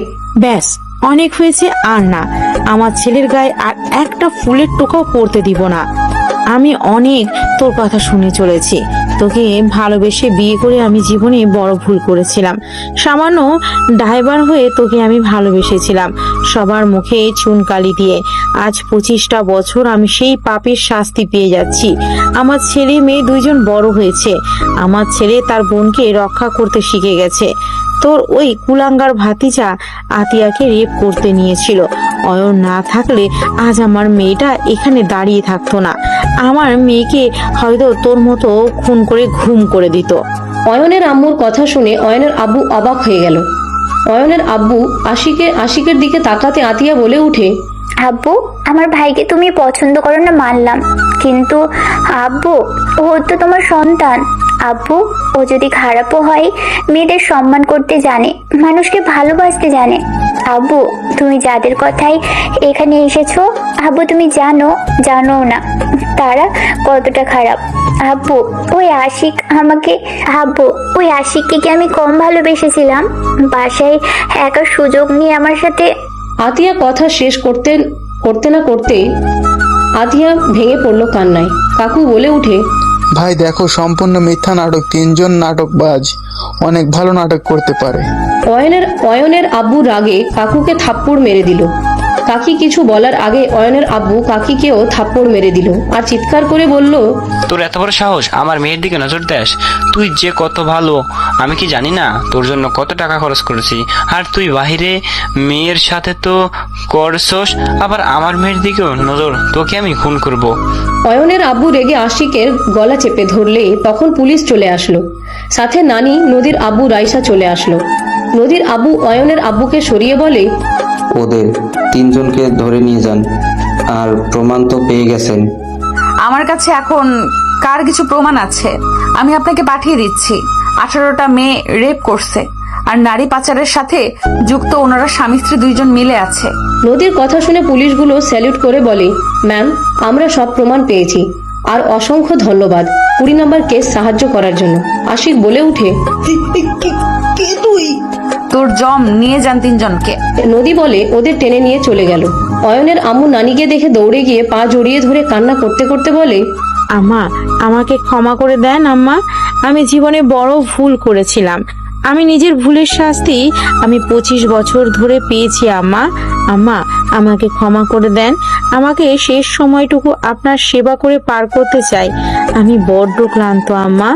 ব্যাস অনেক হয়েছে, আর না, আমার ছেলের গায়ে আর একটা ফুলের টোকাও পড়তে দিব না। আমি অনেক তোর কথা শুনে চলেছি। তোকে ভালোবেসে বিয়ে করে আমি জীবনে বড় ভুল করেছিলাম। সামান্য ড্রাইভার হয়ে তোকে আমি ভালোবেসেছিলাম সবার মুখে চুনকালি দিয়ে। আজ 25টা বছর আমি সেই পাপের শাস্তি পেয়ে যাচ্ছি। আমার ছেলে মেয়ে দুইজন বড় হয়েছে, আমার ছেলে তার বোনকে রক্ষা করতে শিখে গেছে। তোর ওই কুলাঙ্গার ভাতিজা আতিয়াকে রেপ করতে নিয়েছিল। অয়ন না থাকলে আজ আমার মেয়েটা এখানে দাঁড়িয়ে থাকতো না। আমার মেয়েকে হয়তো তোর মতো খুন করে ঘুম করে দিত। অয়নের আম্মুর কথা শুনে অয়নের আব্বু অবাক হয়ে গেল। অয়নের আব্বু আশিকের দিকে তাকাতে আতিয়া বলে উঠে, আব্বু, আমার ভাইকে তুমি পছন্দ করো না মানলাম, কিন্তু আব্বু ও তো তোমার সন্তান। আব্বু, ও যদি খারাপও হয় মেয়েদের সম্মান করতে জানে, মানুষকে ভালোবাসতে জানে। আব্বু, তুমি যাদের কথাই এখানে এসেছো, আব্বু তুমি জানো না তারা কতটা খারাপ। আব্বু, ওই আশিককে কি আমি কম ভালোবেসেছিলাম? বাসায় একা সুযোগ নিয়ে আমার সাথে। আতিয়া কথা শেষ করতে না করতেই আতিয়া ভেঙে পড়লো কান্নায়। কাকু বলে উঠে, ভাই দেখো, সম্পূর্ণ মিথ্যা নাটক। 3জন নাটকবাজ অনেক ভালো নাটক করতে পারে। অয়নের আব্বু রাগে কাকুকে থাপ্পড় মেরে দিল। কাকি কিছু বলার আগে অয়নের আব্বু কাকিকেও থাপ্পড় মেরে দিল আর চিৎকার করে বলল, তোর এত বড় সাহস আমার মেয়ের দিকে নজর দেস? তুই যে কত ভালো আমি কি জানি না? তোর জন্য কত টাকা খরচ করেছি, আর তুই বাহিরে মেয়ের সাথে তো করছস, আবার আমার মেয়ের দিকেও নজর? তোকে আমি খুন করব। অয়নের আব্বু রেগে আশিকের গলা চেপে ধরলে তখন পুলিশ চলে আসলো। সাথে নানি, নদীর আব্বু রাইসা চলে আসলো। নদীর আব্বু অয়নের আব্বুকে সরিয়ে বলে, ওদের তিনজনকে ধরে নিয়ে যান, আর প্রমাণ তো পেয়ে গেছেন। আমার কাছে এখন কার কিছু প্রমাণ আছে? আমি আপনাকে পাঠিয়ে দিচ্ছি। 18টা মেয়ে রেপ করছে, আর নারী পাচারের সাথে যুক্ত ওনারা স্বামী স্ত্রী 2 জন মিলে আছে। নদীর কথা শুনে পুলিশগুলো স্যালুট করে বলে, ম্যাম, আমরা সব প্রমাণ পেয়েছি, আর অসংখ্য ধন্যবাদ 20 নম্বর কেস সাহায্য করার জন্য। আশিক বলে উঠে, কে তুই? তোর জম নিয়ে যান 3 জনকে। নদী বলে ওদের টেনে নিয়ে চলে গেল। অয়নের আম্মু নানিকে দেখে দৌড়ে গিয়ে পা জড়িয়ে ধরে কান্না করতে করতে বলে, আম্মা, আমাকে ক্ষমা করে দেন আম্মা। আমি জীবনে বড় ভুল করেছিলাম। আমি নিজের ভুলের শাস্তি আমি 25 বছর ধরে পেয়েছি আম্মা। আম্মা, আমাকে ক্ষমা করে দেন। আমাকে শেষ সময়টুকু আপনার সেবা করে পার করতে চাই। আমি বড্ড ক্লান্ত আম্মা,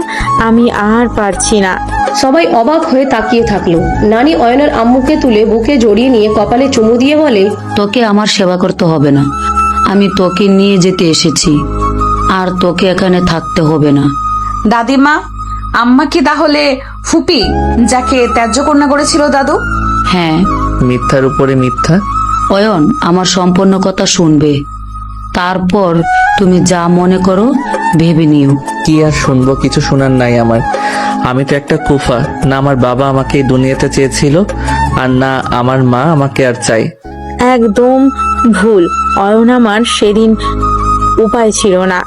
আমি আর পারছি না। সবাই অবাক হয়ে তাকিয়ে থাকলো। নানি অয়নের আম্মুকে তুলে বুকে জড়িয়ে নিয়ে কপালে চুমু দিয়ে বলে, তোকে আমার সেবা করতে হবে না, আমি তোকে নিয়ে যেতে এসেছি, আর তোকে এখানে থাকতে হবে না। দাদিমা, আম্মা কি তাহলে ফুপি যাকে ত্যায্য কন্যা করেছিল দাদু? হ্যাঁ। মিথ্যার উপরে মিথ্যা। অয়ন আমার সম্পূর্ণ কথা শুনবে, তারপর তুমি যা মনে করো ভেবে নিও। কি আর শুনবো? কিছু শোনার নাই আমার। আমি তো একটা কুফা। না আমার বাবা আমাকে এই দুনিয়াতে চেয়েছিল, আর না আমার মা আমাকে আর চাই। একদম ভুল অয়ন, আমার সেদিন উপায় ছিল না।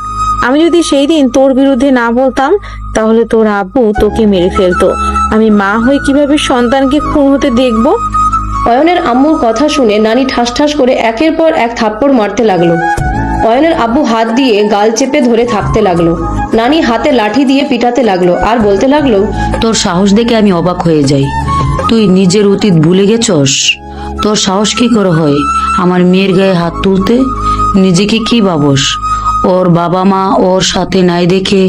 আমি যদি সেই দিন তোর বিরুদ্ধে না বলতাম, তাহলে তোর আব্বু তোকে মেরে ফেলতো। আমি মা হয়ে কিভাবে সন্তানকে খুন হতে দেখবো? অয়নের আম্মুর কথা শুনে নানি ঠাস ঠাস করে একের পর এক থাপ্পড় মারতে লাগলো। অয়নের আব্বু হাত দিয়ে গাল চেপে ধরে থাকতে লাগলো। নানি হাতে লাঠি দিয়ে পিটাতে লাগলো আর বলতে লাগলো, তোর সাহস দেখে আমি অবাক হয়ে যাই। তুই নিজের অতীত ভুলে গেছস? তোর সাহস কি করে হয় আমার মেয়ের গায়ে হাত তুলতে? নিজেকে কি ভাবস? ওর বাবা মা ওর সাথে নাই দেখে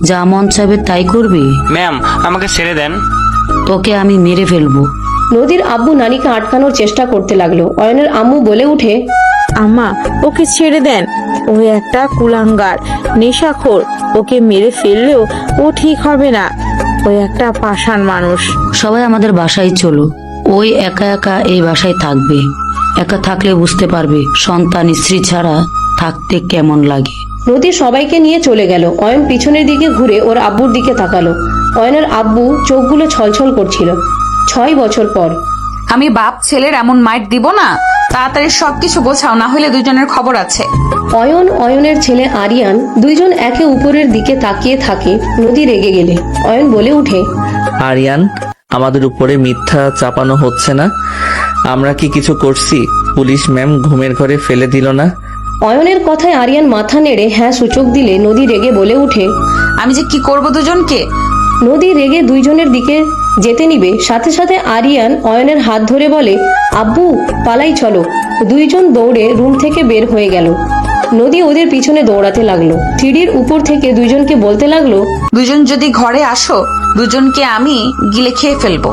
যা মন চাবে তাই করবি? ম্যাম, আমাকে ছেড়ে দেন। তোকে আমি মেরে ফেলবো। নদীর আব্বু নানিকে আটকানোর চেষ্টা করতে লাগলো। অয়নের আম্মু বলে উঠে, আম্মা, ওকে ছেড়ে দেন। ও একটা কুলাঙ্গার, নেশাখোর। ওকে মেরে ফেললেও ও ঠিক হবে না। ওই একটা পাষাণ মানুষ। সবাই আমাদের বাসায় চলো। ওই একা একা এই বাসায় থাকবে। একা থাকলে বুঝতে পারবে সন্তান স্ত্রী ছাড়া থাকতে কেমন লাগে। নদী সবাইকে নিয়ে চলে গেল। অয়ন পিছনের দিকে ঘুরে ওর আব্বুর দিকে তাকালো। অয়নের আব্বু চোখগুলো ছলছল করছিল। 6 বছর পর। আমি বাপ ছেলের এমন মাইট দিব না। তাড়াতাড়ি সবকিছু গোছাও, না হলে 2 জনের খবর আছে। অয়ন, অয়নের ছেলে আরিয়ান 2 জন একে উপরের দিকে তাকিয়ে থাকে। নদী রেগে গেলে অয়ন বলে উঠে, আরিয়ান, আমাদের উপরে মিথ্যা চাপানো হচ্ছে না? আমরা কি কিছু করছি? পুলিশ ম্যাম ঘুমের ঘরে ফেলে দিল না? অয়নের কথায় আরিয়ান মাথা নেড়ে হ্যাঁ সূচক দিলে নদী রেগে বলে উঠে, আমি যে কি করব 2 জনকে। নদী রেগে 2 জনের দিকে যেতে নিবে, সাথে সাথে আরিয়ান অয়নের হাত ধরে বলে, আব্বু পালাই চলো। 2 জন দৌড়ে রুম থেকে বের হয়ে গেল। নদী ওদের পিছনে দৌড়াতে লাগলো। সিঁড়ির উপর থেকে 2 জনকে বলতে লাগলো, 2 জন যদি ঘরে আসো, 2 জনকে আমি গিলে খেয়ে ফেলবো।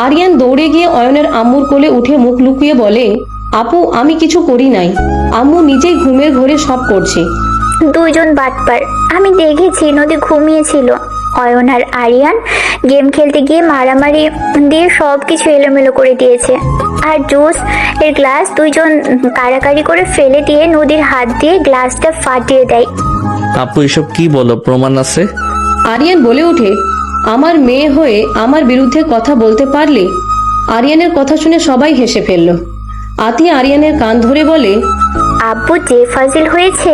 আরিয়ান দৌড়ে গিয়ে অয়নের আম্মুর কোলে উঠে মুখ লুকিয়ে বলে, আপু আমি কিছু করি নাই, আম্মু নিজেই ঘুমের ঘরে সব করছে। 2 জন বাটপার, আমি দেখেছি নদী ঘুমিয়েছিল। অয়ন আর আরিয়ান গেম খেলতে গিয়ে মারামারি দিয়ে সবকিছু এলোমেলো করে দিয়েছে। আর জুস এর গ্লাস 2 জন কাড়াকাড়ি করে ফেলে দিয়ে নদীর হাত দিয়ে গ্লাসটা ফাটিয়ে দেয়। আপু এসব কি বলো? প্রমাণ আছে? আরিয়ান বলে ওঠে, আমার মেয়ে হয়ে আমার বিরুদ্ধে কথা বলতে পারলে? আরিয়ানের কথা শুনে সবাই হেসে ফেলল। আতিয়া আরিয়ানের কান ধরে বলে, আব্বু যে ফাজিল হয়েছে।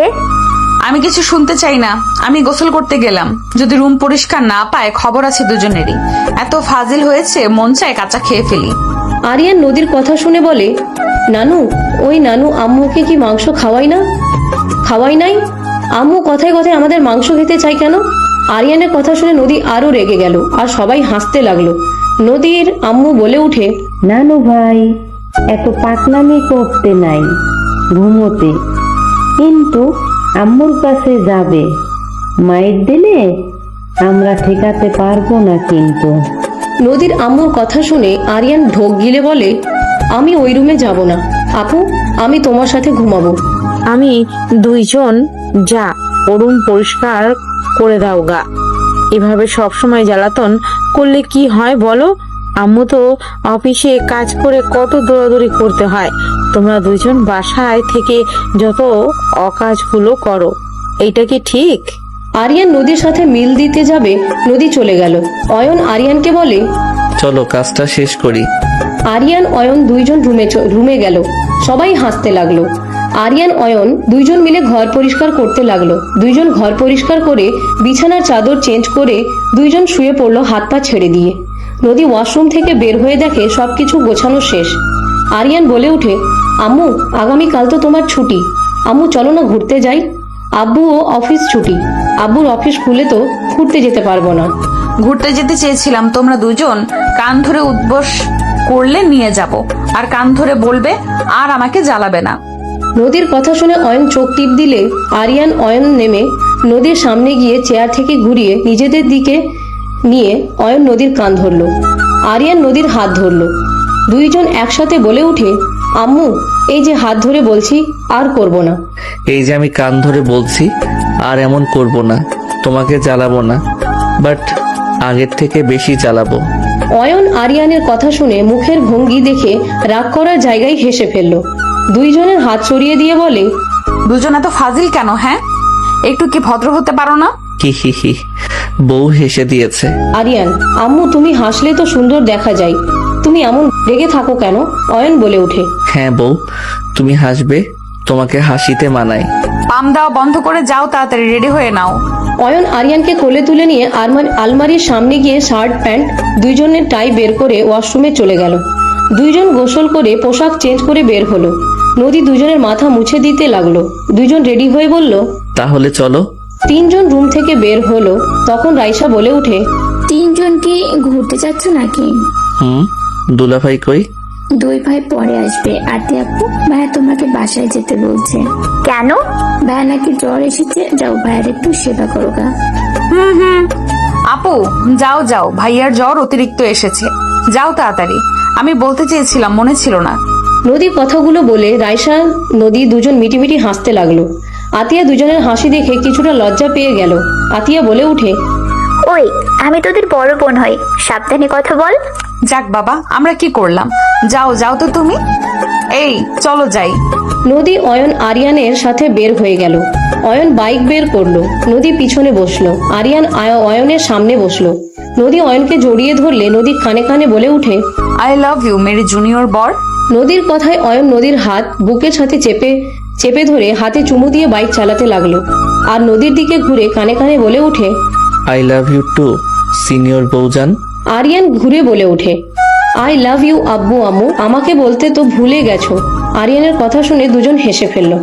আমি কিছু শুনতে চাই না। আমি গোসল করতে গেলাম। যদি রুম পরিষ্কার না পায়, খবর আছে 2 জনেরই। এত ফাজিল হয়েছে, মন চায় কাঁচা খেয়ে ফেলি। আরিয়ান নদীর কথা শুনে বলে, নানু, ওই নানু আম্মুকে কি মাংস খাওয়াই নাই? আম্মু কথায় কথায় আমাদের মাংস খেতে চাই কেন? আরিয়ানের কথা শুনে নদী আরো রেগে গেল আর সবাই হাসতে লাগলো। নদীর আম্মু বলে উঠে, নানু ভাই, এত পাকনামি করতে নাই, ঘুমোতে। কিন্তু আম্মুর কাছে যাবে, মাইর দিলে আমরা ঠেকাতে পারবো না কিন্তু। নদীর আম্মুর কথা শুনে আরিয়ান ঢোক গিলে বলে, আমি ওই রুমে যাব না আপু, আমি তোমার সাথে ঘুমাবো। আমি দুইজন যা রুম পরিষ্কার করে দাও গা। এভাবে সব সময় জ্বালাতন করলে কি হয় বলো? আম্মু তো অফিসে কাজ করে কত দৌড়াদৌড়ি করতে হয়, তোমরা দুইজন বাসায় থেকে যত অকাজগুলো করো, এইটা কি ঠিক? আরিয়ান নদীর সাথে মিল দিতে যাবে, নদী চলে গেল। অয়ন আরিয়ানকে বলে, চলো কাজটা শেষ করি। আরিয়ান অয়ন দুইজন রুমে গেল। সবাই হাসতে লাগলো। আরিয়ান অয়ন দুইজন মিলে ঘর পরিষ্কার করতে লাগলো। দুইজন ঘর পরিষ্কার করে বিছানার চাদর চেঞ্জ করে দুইজন শুয়ে পড়লো হাত পা ছেড়ে দিয়ে। নদী ওয়াশরুম থেকে বের হয়ে দেখে সবকিছু গোছানো শেষ। আরিয়ান বলে উঠে, আম্মু আগামীকাল তো তোমার ছুটি, আম্মু চলো না ঘুরতে যাই। আব্বুও অফিস ছুটি, আব্বুর অফিস খুলে তো ঘুরতে যেতে পারবো না। ঘুরতে যেতে চেয়েছিলাম, তোমরা দুজন কান ধরে উদ্বোস করলে নিয়ে যাব, আর কান ধরে বলবে আর আমাকে জ্বালাবে না। নদীর কথা শুনে অয়ন চোখ টিপ দিলে আরিয়ান অয়ন নেমে নদীর সামনে গিয়ে চেয়ার থেকে ঘুরিয়ে নিজেদের দিকে নিয়ে অয়ন নদীর কান ধরলো। আরিয়ান নদীর হাত ধরলো। দুইজন একসাথে বলে উঠে, আম্মু এই যে হাত ধরে বলছি, আর করব না। এই যে আমি কান ধরে বলছি, আর এমন করব না, তোমাকে জ্বালাবো না, বাট আগের থেকে বেশি জ্বালাবো। অয়ন আরিয়ানের কথা শুনে মুখের ভঙ্গি দেখে রাগ করার জায়গায় হেসে ফেললো। দুইজনের হাত সরিয়ে দিয়ে বলে, দুজন এত ফাজিল কেন? হ্যাঁ, একটু কি ভদ্র হতে পারো না? হি হি হি, বউ হেসে দিয়েছে। আরিয়ান, আম্মু তুমি হাসলে তো সুন্দর দেখা যায়, তুমি এমন রেগে থাকো কেন? অয়ন বলে ওঠে। হ্যাঁ বউ, তুমি হাসবে, তোমাকে হাসিতে মানায়। পাম দেওয়া বন্ধ করে যাও, তাড়াতাড়ি রেডি হয়ে নাও। অয়ন আরিয়ানকে কোলে তুলে নিয়ে আলমারির সামনে গিয়ে শার্ট প্যান্ট দুইজনের টাই বের করে ওয়াশরুমে চলে গেল। দুইজন গোসল করে পোশাক চেঞ্জ করে বের হলো। নদী দুজনের মাথা মুছে দিতে লাগলো। দুইজন রেডি হয়ে বলল, তাহলে চলো। তিনজন রুম থেকে বের হলো। তখন রাইসা বলে উঠে, তিনজন কি ঘুরতে যাচ্ছ নাকি? দুলাভাই কই? দুই ভাই পরে আসবে। আতে আপু, ভাইয়া তোমাকে বাসায় যেতে বলছে। কেন? ভাইয়া নাকি জ্বর এসেছে, যাও ভাইয়ার একটু সেবা করো গা। আপু যাও যাও, ভাইয়ার জ্বর অতিরিক্ত এসেছে, যাও তাড়াতাড়ি। আমি বলতে চেয়েছিলাম, মনে ছিল না। নদীর কথাগুলো বলে রাইসা নদী দুজন মিটিমিটি হাসতে লাগলো। আতিয়া দুজনের হাসি দেখে কিছুটা লজ্জা পেয়ে গেল। আতিয়া বলে উঠে, ওই আমি তোদের বড় বোন হই, সাবধানে কথা বল। যাক বাবা, আমরা কি করলাম? যাও যাও তো তুমি। এই চলো যাই। নদী অয়ন আরিয়ানের সাথে বের হয়ে গেল। অয়ন বাইক বের করলো। নদী পিছনে বসলো। আরিয়ান অয়নের সামনে বসলো। নদী অয়নকে জড়িয়ে ধরলে নদী কানে কানে বলে উঠে, আই লাভ ইউ মেরি জুনিয়র বর। নদীর কথায় অয়ন নদীর হাত বুকের সাথে চেপে ধরে হাতে চুমু দিয়ে বাইক চালাতে লাগলো। আর নদীর দিকে ঘুরে কানে কানে বলে উঠে, I love you too senior বউজান। আরিয়ান ঘুরে বলে ওঠে, আই লাভ ইউ আব্বু আম্মু, আমাকে বলতে তো ভুলে গেছো। আরিয়ানের কথা শুনে দুজন হেসে ফেললো।